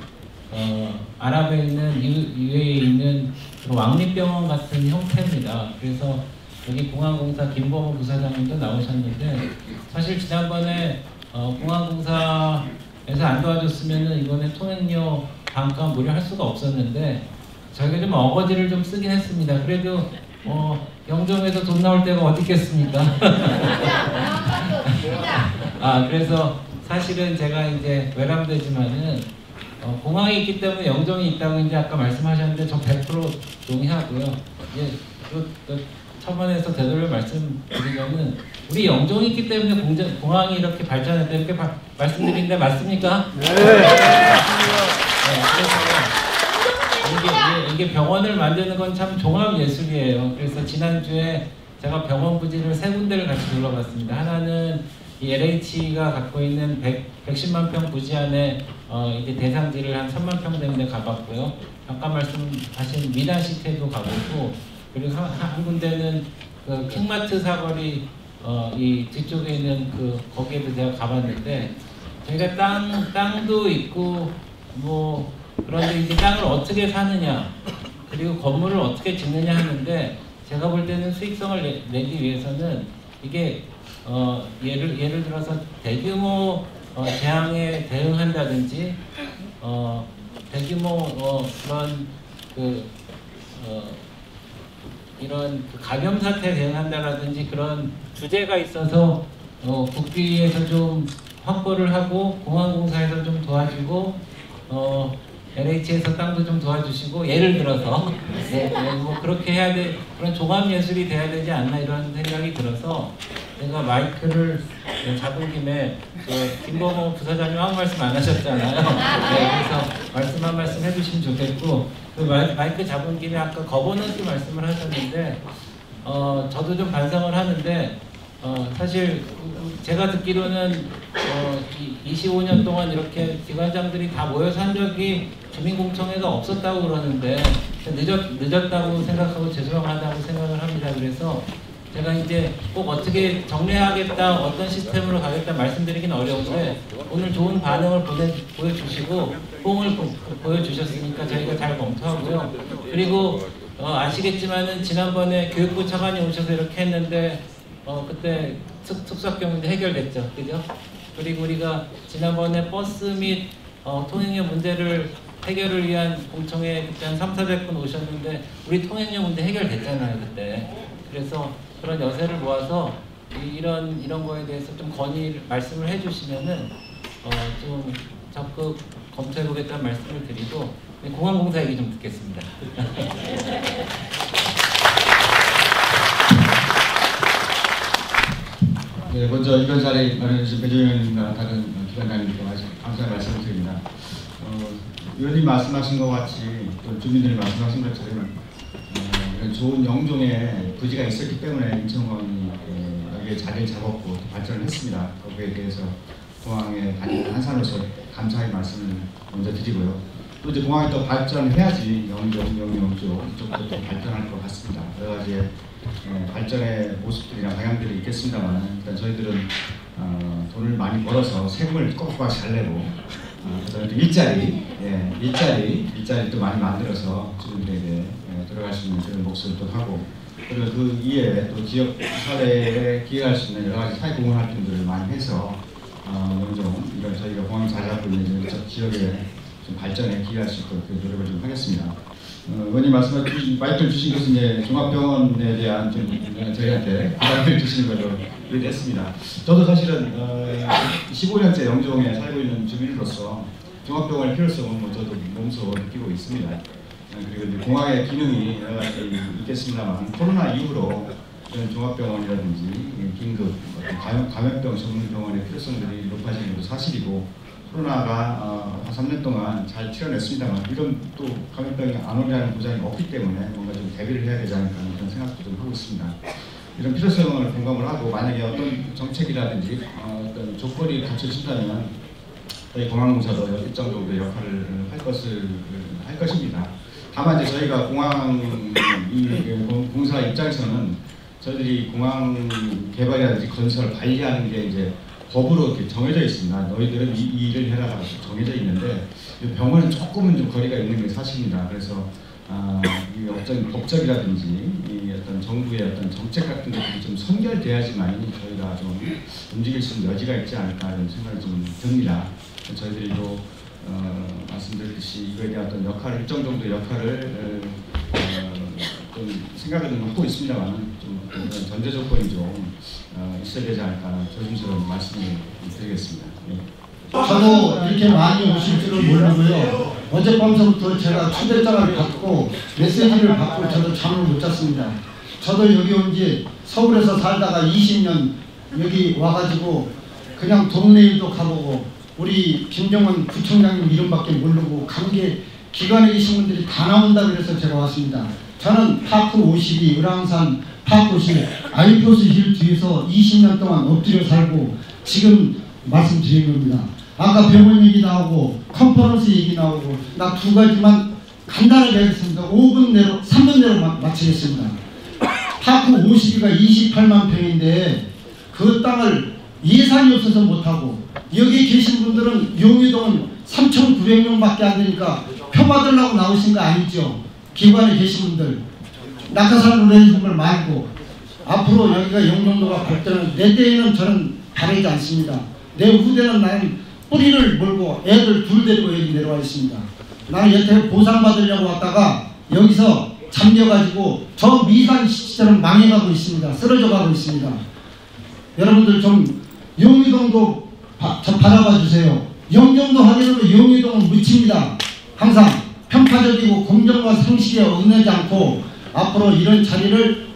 아랍에 있는 UA에 있는 왕립병원 같은 형태입니다. 그래서 여기 공항공사 김범호 부사장님도 나오셨는데 사실 지난번에 공항공사에서 안 도와줬으면은 이번에 통행료 반값 무료할 수가 없었는데 저희가 좀 어거지를 좀 쓰긴 했습니다. 그래도 영종에서 돈 나올 때가 어디 있겠습니까? 그래서 사실은 제가 이제 외람되지만은 공항이 있기 때문에 영종이 있다고 이제 아까 말씀하셨는데 저 100% 동의하고요. 이제 또 첨언해서 되돌려 말씀드리면은 우리 영종이 있기 때문에 공항이 이렇게 발전했다 이렇게 말씀드리는데 맞습니까? 네. 그래서 이게 병원을 만드는 건 참 종합 예술이에요. 그래서 지난주에 제가 병원 부지를 3군데를 같이 둘러봤습니다. 하나는 이 LH가 갖고 있는 110만 평 부지 안에 이제 대상지를 한 3만 평 되는 데 가봤고요. 아까 말씀하신 미단시태도 가보고 그리고 한 군데는 그 킹마트 사거리 이 뒤쪽에 있는 거기에도 제가 가봤는데 저희가 땅도 있고 뭐 그런데 이제 땅을 어떻게 사느냐 그리고 건물을 어떻게 짓느냐 하는데 제가 볼 때는 수익성을 내기 위해서는 이게 예를 들어서 대규모 재앙에 대응한다든지 대규모 그런 이런 감염 사태에 대응한다라든지 그런 주제가 있어서 국비에서 좀 확보를 하고 공항공사에서 좀 도와주고 LH에서 땅도 좀 도와주시고 예를 들어서 뭐 그렇게 해야 돼 그런 종합 예술이 돼야 되지 않나 이런 생각이 들어서 제가 마이크를 잡은 김에 김범호 부사장님 아무 말씀 안 하셨잖아요. 그래서 말씀 한 말씀 해주시면 좋겠고 그 마이크 잡은 김에 아까 거버넌스 말씀을 하셨는데 저도 좀 반성을 하는데 사실 제가 듣기로는 25년 동안 이렇게 기관장들이 다 모여서 한 적이 주민공청회가 없었다고 그러는데 늦었다고 생각하고 죄송하다고 생각을 합니다. 그래서 제가 이제 꼭 어떻게 정리하겠다, 어떤 시스템으로 가겠다 말씀드리긴 어려운데 오늘 좋은 반응을 보여주시고 뽕을 보여주셨으니까 저희가 잘 검토하고요. 그리고 아시겠지만은 지난번에 교육부 차관이 오셔서 이렇게 했는데 그때 특수학교 해결됐죠, 그죠? 그리고 우리가 지난번에 버스 및 통행료 문제를 해결을 위한 공청회 그때 한 300~400분 오셨는데 우리 통행료 문제 해결됐잖아요, 그때. 그래서 그런 여세를 모아서 이런 거에 대해서 좀 건의 말씀을 해주시면은 좀 적극 검토해보겠다는 말씀을 드리고 공항공사 얘기 좀 듣겠습니다. 네, 먼저 이번 자리에 마련해주신 배정 의원님과 다른 기관장님께 감사의 말씀을 드립니다. 의원님 말씀하신 것 같이 또 주민들이 말씀하신 것처럼 좋은 영종의 부지가 있었기 때문에 인천공항이 여기에 자리를 잡았고 발전을 했습니다. 거기에 대해서 공항에 다니는 한산으로서 감사의 말씀을 먼저 드리고요. 또 이제 공항이 또 발전해야지 영종 이쪽도 또 발전할 것 같습니다. 여러 가지의 발전의 모습들이나 방향들이 있겠습니다만 일단 저희들은 돈을 많이 벌어서 세금을 꼬박꼬박 잘 내고 그다음에 일자리도 많이 만들어서 주민들에게 들어갈 수 있는 그런 몫을 또 하고 그리고 그 이외에 또 지역 사회에 기여할 수 있는 여러 가지 사회 공헌 활동들을 많이 해서 영종 이런 저희가 공항이 잘 잡고 있는 지역의 좀 발전에 기여할 수 있도록 노력을 좀 하겠습니다. 의원님 말씀하신 마이크를 주신 것은 이제 종합병원에 대한 좀 저희한테 부담을 주시는 걸로 이해했습니다. 저도 사실은 15년째 영종에 살고 있는 주민으로서 종합병원의 필요성은 저도 몸소 느끼고 있습니다. 그리고 이제 공항의 기능이 여러 가지 있겠습니다만 코로나 이후로 이런 종합병원이라든지 긴급 감염병 전문 병원의 필요성들이 높아지는 것도 사실이고 코로나가 한 3년 동안 잘 치러냈습니다만 이런 또 감염병이 안 오리라는 보장이 없기 때문에 뭔가 좀 대비를 해야 되지 않을까 하는 그런 생각도 좀 하고 있습니다. 이런 필요성을 공감을 하고 만약에 어떤 정책이라든지 어떤 조건이 갖춰진다면 저희 공항공사도 일정 정도의 역할을 할 것입니다. 다만 이제 저희가 공사 입장에서는 저희들이 공항 개발이라든지 건설 관리하는 게 이제 법으로 이렇게 정해져 있습니다. 너희들은 이 일을 해라라고 정해져 있는데 병원은 조금은 좀 거리가 있는 게 사실입니다. 그래서 이 어떤 법적이라든지 이 어떤 정부의 어떤 정책 같은 것들이 좀 선결돼야지만 저희가 좀 움직일 수 있는 여지가 있지 않을까 이런 생각이 좀 듭니다. 저희들도 말씀드렸듯이 이거에 대한 어떤 역할을 일정 정도의 역할을 좀 생각을 좀 하고 있습니다만 좀 전제 조건이 좀 있어야 되지 않을까 조심스러운 말씀을 드리겠습니다. 네. 저도 이렇게 많이 오실 줄은 모르고요. 어젯밤서부터 제가 초대장을 받고 메시지를 받고 저도 잠을 못 잤습니다. 저도 여기 온 지 서울에서 살다가 20년 여기 와가지고 그냥 동네 일도 가보고 우리 김정은 구청장님 이름밖에 모르고 관계 기관에 계신 분들이 다 나온다 그래서 제가 왔습니다. 저는 파크 52 을왕산 파크실 아이포스 힐 뒤에서 20년 동안 엎드려 살고 지금 말씀드린 겁니다. 아까 병원 얘기 나오고 컨퍼런스 얘기 나오고 나 두 가지만 간단하게 하겠습니다. 5분 내로 3분 내로 마치겠습니다. 파크 52가 28만 평인데 그 땅을 예산이 없어서 못하고 여기 계신 분들은 용의동은 3,900명밖에 안 되니까 표 받으려고 나오신 거 아니죠? 기관에 계신 분들 낙하산으로 해준 걸 말고 앞으로 여기가 영종도가 발전을 내 때에는 저는 바라지 않습니다. 내 후대는 나는 뿌리를 몰고 애들 둘 데리고 여기 내려와 있습니다. 나는 여태 보상받으려고 왔다가 여기서 잠겨가지고 저 미산 시설은 망해가고 있습니다. 쓰러져 가고 있습니다. 여러분들 좀 용의동도 바라봐 주세요. 영종도 하기로 용의동은 묻힙니다. 항상 편파적이고 공정과 상식에 어긋나지 않고 앞으로 이런 자리를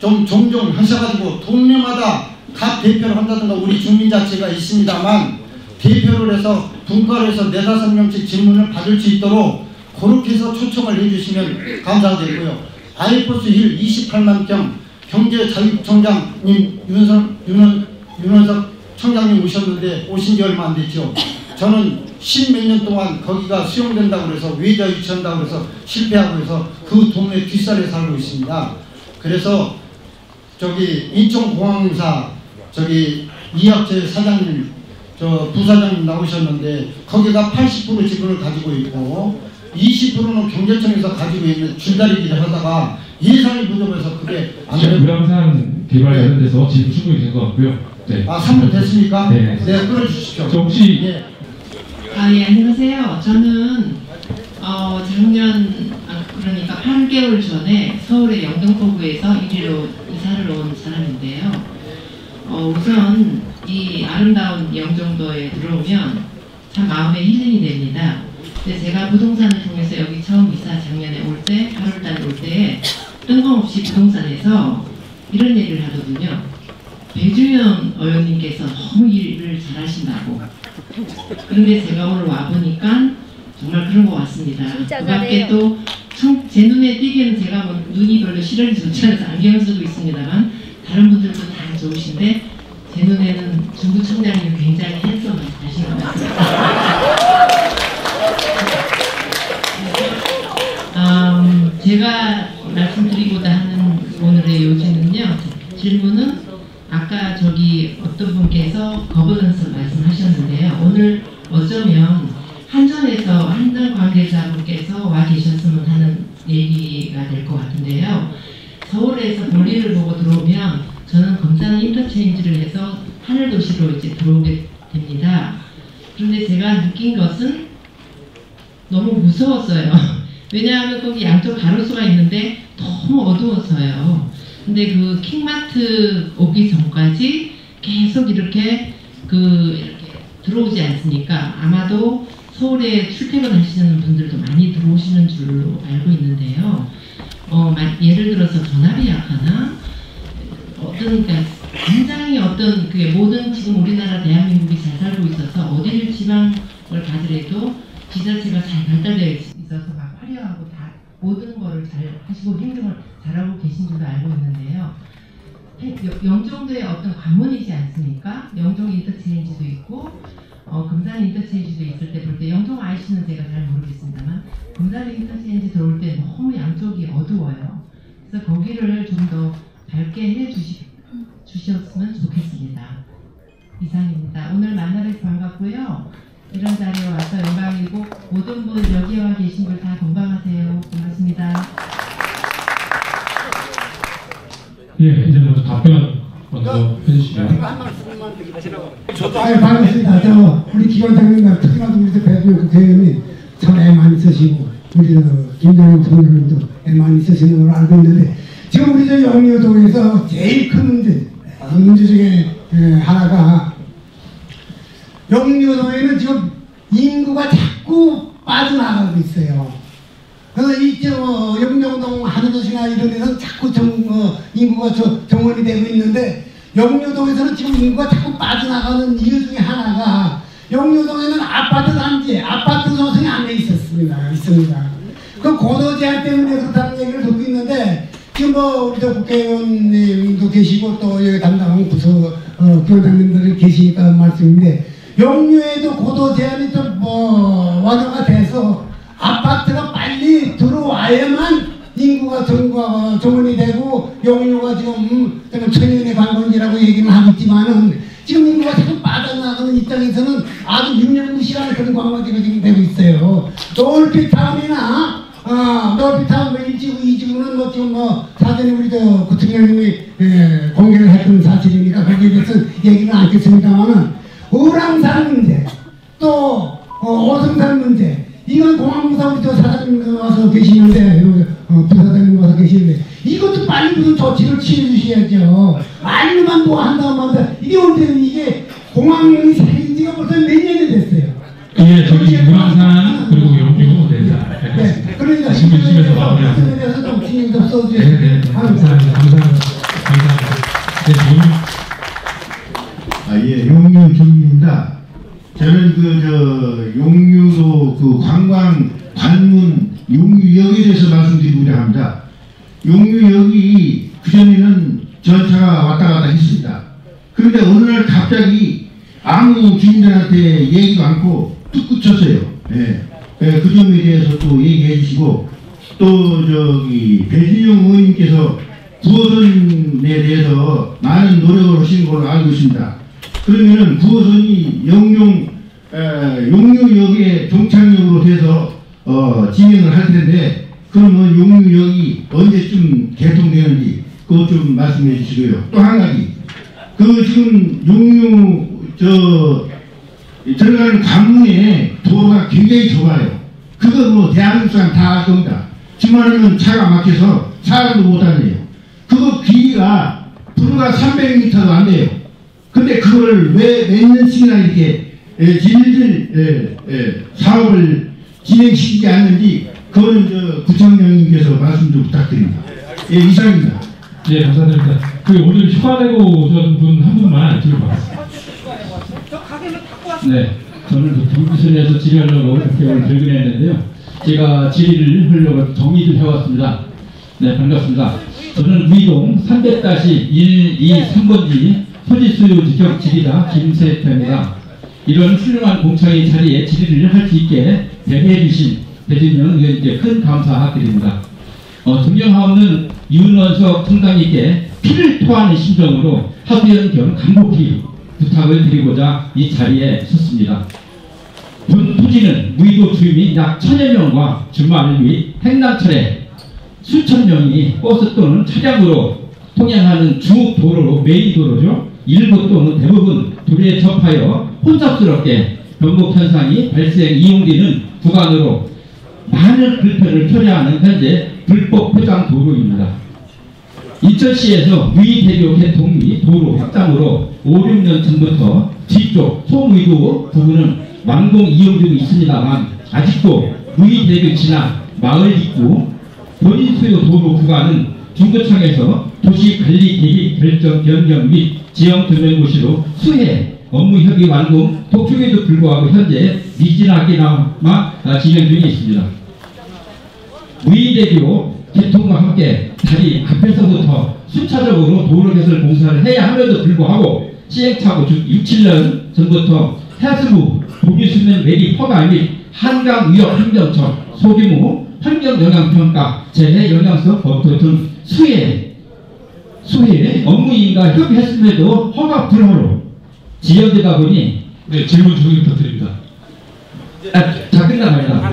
좀 종종 하셔가지고 동네마다 각 대표를 한다든가 우리 주민자치가 있습니다만 대표를 해서 분과를 해서 4-5명씩 질문을 받을 수 있도록 그렇게 해서 초청을 해주시면 감사드리고요. 아이포스 힐 28만 평 경제자유총장님 윤원석 청장님 오셨는데 오신 지 얼마 안 됐죠. 저는 10몇 년 동안 거기가 수용된다고 해서 외자 유치한다고 해서 실패하고 해서 그 동네 뒷산에 살고 있습니다. 그래서 저기 인천공항사 저기 이학재 사장님 저 부사장님 나오셨는데 거기가 80% 지분을 가지고 있고 20%는 경제청에서 가지고 있는 줄다리기를 하다가 예산이 부족해서 그게 안 되는 불황산 개발 관련돼서 지금 충분히 된 것 같고요. 네. 아 3분 됐습니까? 네. 네, 끊어주십시오. 저 혹시 예. 예, 안녕하세요. 저는 작년 그러니까 8개월 전에 서울의 영등포구에서 이리로 이사를 온 사람인데요. 우선 이 아름다운 영종도에 들어오면 참 마음에 힐링이 됩니다. 근데 제가 부동산을 통해서 여기 처음 이사 작년에 올 때 8월달에 올 때에 뜬금없이 부동산에서 이런 얘기를 하거든요. 배주연 의원님께서 너무 일을 잘하신다고. 그런데 제가 오늘 와보니까 정말 그런 것 같습니다. 그 밖에 또 제 눈에 띄기에는 제가 뭐 눈이 별로 시력이 좋지 않아서 안경을 쓰고 있습니다만 다른 분들도 다 좋으신데 제 눈에는 중구청장님이 굉장히 핸섬하신 것 같습니다. 제가 말씀드리고자 하는 오늘의 요지는요. 질문은 아까 저기 어떤 분께서 거버넌스 말씀하셨는데요. 오늘 어쩌면 한전에서 한전 관계자분께서 와 계셨으면 하는 얘기가 될 것 같은데요. 서울에서 볼일을 보고 들어오면 저는 검산 인터체인지를 해서 하늘도시로 이제 들어오게 됩니다. 그런데 제가 느낀 것은 너무 무서웠어요. 왜냐하면 거기 양쪽 가로수가 있는데 너무 어두워서요. 근데 그 킹마트 오기 전까지 계속 이렇게 들어오지 않습니까? 아마도 서울에 출퇴근하시는 분들도 많이 들어오시는 줄로 알고 있는데요. 예를 들어서 전압이 약하나 굉장히 그게 모든 지금 우리나라 대한민국이 잘 살고 있어서 어디를 지방을 가더라도 지자체가 잘 발달되어 있어서 막 화려하고 다 모든 거를 잘 하시고 행정을 잘하고 계신 줄도 알고 있는데요. 영종도에 어떤 관문이지 않습니까? 영종 인터체인지도 있고 금산 인터체인지도 있을 때 볼 때 영종 아이씨는 제가 잘 모르겠습니다만 금산 인터체인지 들어올 때 너무 양쪽이 어두워요. 그래서 거기를 좀 더 밝게 주셨으면 좋겠습니다. 이상입니다. 오늘 만나뵈서 반갑고요. 이런 자리에 와서 영광이고 모든 분 여기에 와 계신 분 다 건강하세요. 고맙습니다. 예, 이제 먼저 답변 먼저 해주시면. 반갑습니다. 우리 기관장님과 특히나도 우리 배주연 국회의원님 참 애 많이 쓰시고 우리 김정일 총장님도 애 많이 쓰시는 걸로 알고 있는데 지금 우리 영유도에서 제일 큰 문제 중에 하나가 영유도에는 지금 인구가 자꾸 빠져나가고 있어요. 그래서 영종동 하늘도시나 이런 데서 자꾸 인구가 정원이 되고 있는데 영유동에서는 지금 인구가 자꾸 빠져나가는 이유 중에 하나가 영유동에는 아파트 단지, 아파트 조성이 안 돼 있습니다. 그 고도 제한 때문에 그렇다는 얘기를 듣고 있는데 지금 우리 국회의원님도 계시고 또 여기 담당하는 부서 위원장님들이 계시니까 말씀인데 영유에도 고도 제한이 좀 완화가 돼서 아파트가 빨리 들어와야만 인구가 정원이 되고 영유가 지금 천연의 관광지라고 얘기는 하겠지만은 지금 인구가 자꾸 빠져나가는 입장에서는 아주 유명무실한 그런 관광지가 지금 되고 있어요. 놀피타운이나 놀피타운 1지구, 2지구는 지금 사전에 우리 구청장님이 공개를 했던 사실이니까 거기에 대해서 얘기는 않겠습니다만은 우랑산 문제 또 오성산 문제 이건 공항부사 우리 저 사장님 와서 계시는데 부사장님 와서 계시는데 이것도 빨리 무슨 조치를 취해주셔야죠. 아니면 뭐 한다고 합니다. 이게 올때는 이게 공항이 생긴 지가 벌써 몇 년이 됐어요. 예, 저기 문항산 그리고 영주 네, 그러니까 질문 주시면서 마무리하세요. 에 대해서 좀 신경 좀 써주세요. 네, 감사합니다. 예, 용류 주민입니다. 저는 용류로 관광, 관문, 용류역에 대해서 말씀드리고자 합니다. 용류역이 그전에는 전차가 왔다 갔다 했습니다. 그런데 어느 날 갑자기 아무 주민들한테 얘기도 않고 뚝 끊쳤어요. 예. 그 점에 대해서 또 얘기해 주시고, 또 배진영 의원님께서 구호선에 대해서 많은 노력을 하시는 걸로 알고 있습니다. 그러면은 구호선이 용류역의 종착역으로 돼서 진행을 할 텐데, 그러면 용류역이 언제쯤 개통되는지 그것 좀 말씀해 주시고요. 또 한 가지, 지금 용류 들어가는 관문에 도로가 굉장히 좁아요. 그거 뭐 대한민국 사람 다 알 겁니다. 주말에는 차가 막혀서 사람도 못 다녀요. 그거 길이가 불과 300m도 안 돼요. 근데 그걸 왜 몇 년씩이나 이렇게 질질 사업을 진행시키지 않는지, 그거는 구청장님께서 말씀 좀 부탁드립니다. 예, 이상입니다. 예, 감사드립니다. 오늘 휴가 내고 오신 분 한 분만 들어봤습니다. 네, 저는 경기선에서 질의하려고 이렇게 오늘 들고 했는데요. 제가 질의를 하려고 정리 좀 해왔습니다. 네, 반갑습니다. 저는 위동 300-123번지 소지수 지적 지리자 김세태입니다. 이런 훌륭한 공청회 자리에 질의를 할 수 있게 배려해 주신 배진영 의원님께 큰 감사드립니다. 존경하옵는 윤원석 청장님께 피를 토하는 심정으로 하소연 겸 간곡히 부탁을 드리고자 이 자리에 섰습니다. 본 토지는 무의도 주민이 약 1000여 명과 주말 및 행남철에 수천 명이 버스 또는 차량으로 통행하는 주 도로로 메인 도로죠. 일부 또는 대부분 도로에 접하여 혼잡스럽게 변곡 현상이 발생 이용되는 구간으로 많은 불편을 초래하는 현재 불법 포장 도로입니다. 인천시에서 무의대교 개통 및 도로 확장으로 5, 6년 전부터 뒤쪽 소무의도 부분은 완공 이용 중에 있습니다만, 아직도 무의대교 지나 마을 입구 본인 소유 도로 구간은 중구청에서 도시관리 계획 결정 변경 및 지형 조명고시로 수해 업무 협의 완공 독촉에도 불구하고 현재 미진하게나마 진행 중에 있습니다. 무의대교 개통과 함께 다리 앞에서부터 순차적으로 도로 개설 공사를 해야 함에도 불구하고 시행착오 6, 7년 전부터 해수부 동해수면 매립 허가 및 한강 위협 행정처 소규모 환경영향평가 재해 영향성 검토 등 수해 업무인과 협의했음에도 허가 불허로 지연되다 보니 질문 종료 부탁드립니다. 자, 끝나갑니다.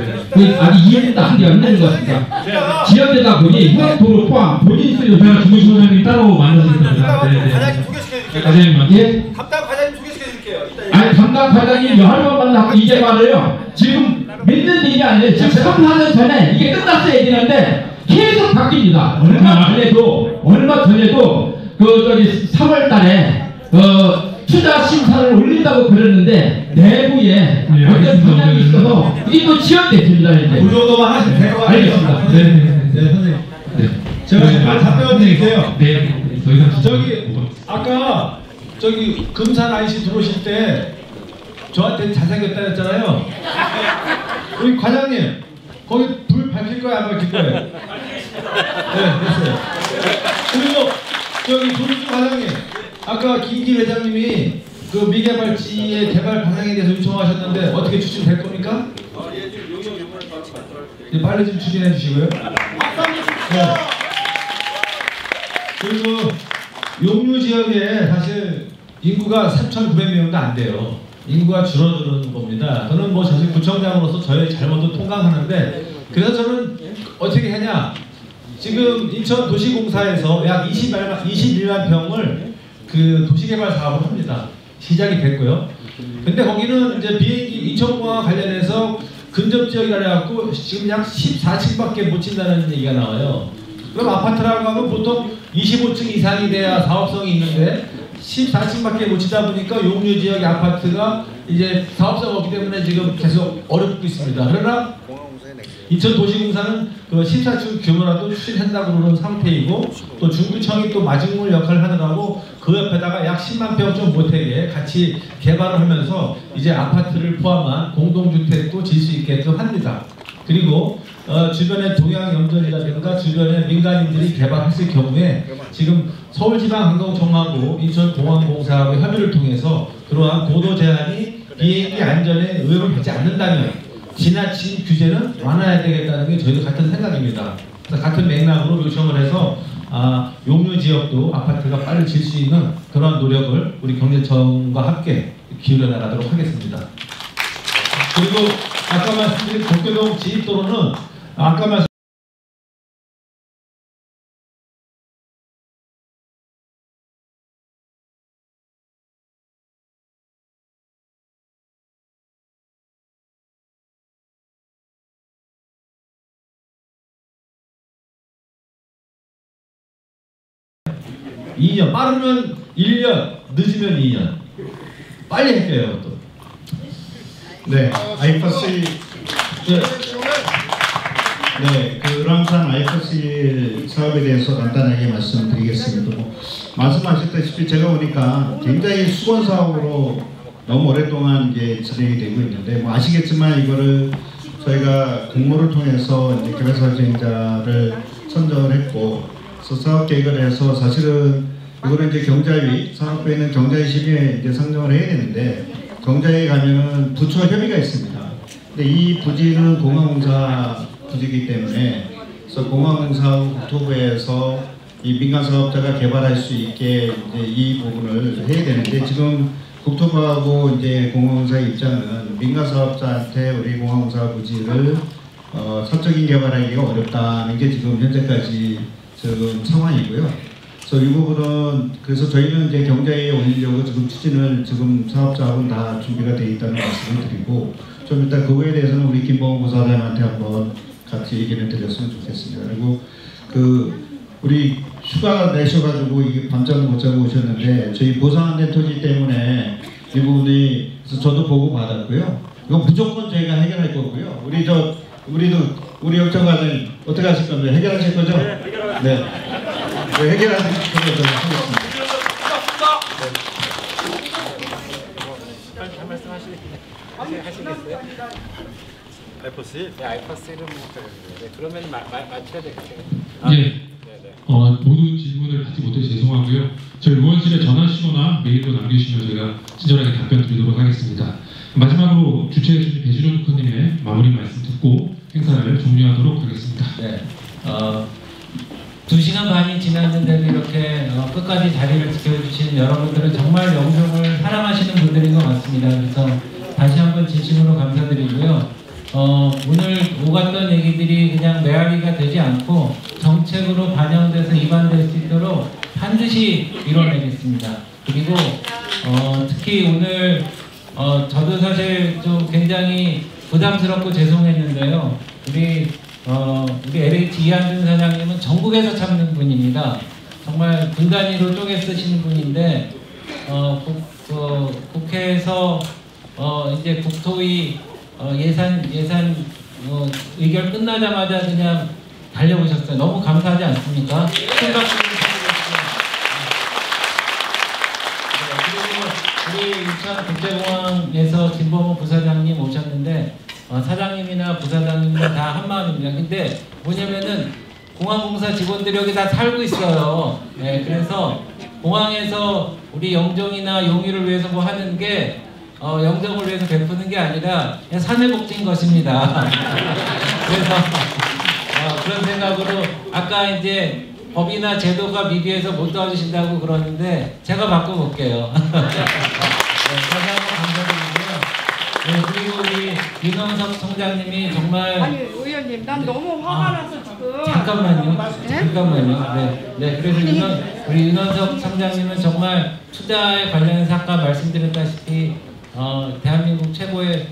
아니, 이해도 안 되는 것 같습니다. 지연되다 보니 도로 포함 본인 소유 주무시장님 따로 만나실 겁니다. 과장님, 예? 담당 과장님 소개시켜드릴게요. 아니, 담당 과장님 여러 번 만나고 이제 말해요. 지금 몇 년 된 게 아니에요. 지금 3, 4년 전에 이게 끝났어야 되는데 계속 바뀝니다. 얼마 전에도 3월 달에 투자 심사를 올린다고 그랬는데 내부에 어떤 분량이 있어서 이게 또 지연됐습니다. 그 정도만 하시면 될 것 같아요. 알겠습니다. 네, 선생님. 제가 답변 드릴게요. 네, 더 이상 아까 금산 IC 들어오실 때 저한테 잘생겼다 했잖아요. 우리 과장님, 거기 불 밝힐 거야, 안 밝힐 거예요? 네, 됐어요. 그리고 조민주 과장님, 아까 김기 회장님이 그 미개발지의 개발 방향에 대해서 요청하셨는데 어떻게 추진될 겁니까? 네, 빨리 좀 추진해 주시고요. 네. 그리고 용류 지역에 사실 인구가 3,900명도 안 돼요. 인구가 줄어드는 겁니다. 저는 뭐 사실 구청장으로서 저의 잘못도 통감하는데, 그래서 저는 어떻게 하냐, 지금 인천 도시공사에서 약 21만 평을 그 도시개발 사업을 합니다. 시작이 됐고요. 근데 거기는 이제 비행기 인천공항 관련해서 근접 지역이라 해갖고 지금 약 14층밖에 못 친다는 얘기가 나와요. 그럼 아파트라고 하면 보통 25층 이상이 돼야 사업성이 있는데 14층밖에 못 치다 보니까 용류 지역의 아파트가 이제 사업성이 없기 때문에 지금 계속 어렵고 있습니다. 그러나 인천도시공사는 그 14층 규모라도 추진한다고 그러는 상태이고, 또 중구청이 또 마중물 역할을 하느라고 그 옆에다가 약 10만 평 좀 못되게 같이 개발을 하면서 이제 아파트를 포함한 공동주택도 질 수 있게끔 합니다. 그리고 주변에 동양염전이라든가 주변에 민간인들이 개발했을 경우에 지금 서울지방항공청하고 인천공항공사하고 협의를 통해서 그러한 고도 제한이 비행기 안전에 의혹을 받지 않는다면 지나친 규제는 완화해야 되겠다는 게 저희도 같은 생각입니다. 그래서 같은 맥락으로 요청을 해서 용류 지역도 아파트가 빨리 질 수 있는 그런 노력을 우리 경제청과 함께 기울여 나가도록 하겠습니다. 그리고 아까 말씀드린 도쿄동 지입도로는 아까 말씀 빠르면 1년, 늦으면 2년. 빨리 할게요, 또. 네, 아이파스 그 람산 아이파스 사업에 대해서 간단하게 말씀드리겠습니다. 말씀하셨다시피 제가 보니까 굉장히 수건 사업으로 너무 오랫동안 이제 진행이 되고 있는데, 아시겠지만 이거를 저희가 공모를 통해서 이제 개발사업 수행자를 선정을 했고, 사업 계획을 해서 사실은 이거는 이제 경자위, 산업부에는 경자위 심의에 이제 상정을 해야 되는데, 경자위에 가면은 부처 협의가 있습니다. 근데 이 부지는 공항공사 부지이기 때문에, 그래서 공항공사하고 국토부에서 이 민간 사업자가 개발할 수 있게 이제 이 부분을 해야 되는데, 지금 국토부하고 이제 공항공사의 입장은 민간 사업자한테 우리 공항공사 부지를 사적인 개발하기가 어렵다는 게 지금 현재까지 지금 상황이고요. 그래서 이 부분은 그래서 저희는 이제 경자위에 올리려고 지금 추진을 지금 사업자하고는 다 준비가 되어 있다는 말씀을 드리고, 좀 일단 그거에 대해서는 우리 김봉훈 부사장한테 한번 같이 얘기를 드렸으면 좋겠습니다. 그리고 우리 휴가 내셔가지고 이게 밤잠을 못 자고 오셨는데, 저희 보상한 토지 때문에 이 부분이 그래서 저도 보고 받았고요. 이거 무조건 저희가 해결할 거고요. 우리 역장관은 어떻게 하실 건데 해결하실 거죠? 네. 해결하실 거죠? 하겠습니다. 한 말씀 하시겠어요? 아이퍼스? 네, 아이퍼스는 네, 그러면 맞춰야 되겠어요. 모든 질문을 받지 못해 죄송하고요. 저희 의원실에 전화하시거나 메일로 남겨주시면 저희가 친절하게 답변 드리도록 하겠습니다. 마지막으로 주최해주신 배준영 국회의원님의 마무리 말씀 듣고 행사를 종료하도록 하겠습니다. 네. 2시간 반이 지났는데도 이렇게 끝까지 자리를 지켜주신 여러분들은 정말 영종을 사랑하시는 분들인 것 같습니다. 그래서 다시 한번 진심으로 감사드리고요. 오늘 오갔던 얘기들이 그냥 메아리가 되지 않고 정책으로 반영돼서 입안될 수 있도록 반드시 이뤄내겠습니다. 그리고 특히 오늘 저도 사실 좀 굉장히 부담스럽고 죄송했는데요. 우리 LH 이한준 사장님은 전국에서 참는 분입니다. 정말 군 단위로 쪼개 쓰시는 분인데 국회에서 이제 국토위 예산 의결 끝나자마자 그냥 달려오셨어요. 너무 감사하지 않습니까? 큰 박수 부탁드리겠습니다. 그리고 우리 인천국제공항에서 김범호 부사장님 오셨는데 사장님이나 부사장님은 다 한마음입니다. 근데 뭐냐면은 공항공사 직원들이 여기 다 살고 있어요. 네, 그래서 공항에서 우리 영종이나 용의를 위해서 뭐 하는 게 영정을 위해서 베푸는 게 아니라 그냥 사내복지인 것입니다. 그래서 그런 생각으로 아까 이제 법이나 제도가 미비해서 못 도와주신다고 그러는데 제가 바꿔볼게요. 다시 한번 감사드리고요. 네, 그리고 우리 윤원석 총장님이 정말 아니 의원님 난 너무 화가 나서 지금 잠깐만요. 네, 그래서 우리 윤원석 총장님은 정말 투자에 관련해서 아까 말씀드렸다시피 대한민국 최고의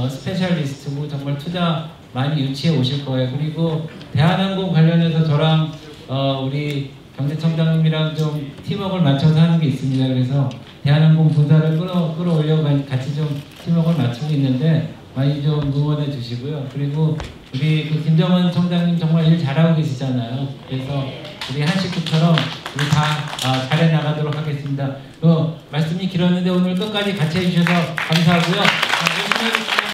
스페셜리스트고 정말 투자 많이 유치해 오실 거예요. 그리고 대한항공 관련해서 저랑 우리 경제청장님이랑 좀 팀워크를 맞춰서 하는 게 있습니다. 그래서 대한항공 분사를 끌어올려 같이 좀 팀워크를 맞추고 있는데 많이 좀 응원해 주시고요. 그리고 우리 그 김정은 청장님 정말 일 잘하고 계시잖아요. 그래서 우리 한 식구처럼 우리 다 잘해 나가도록 하겠습니다. 말씀이 길었는데 오늘 끝까지 같이 해주셔서 감사하고요. 열심히 하겠습니다.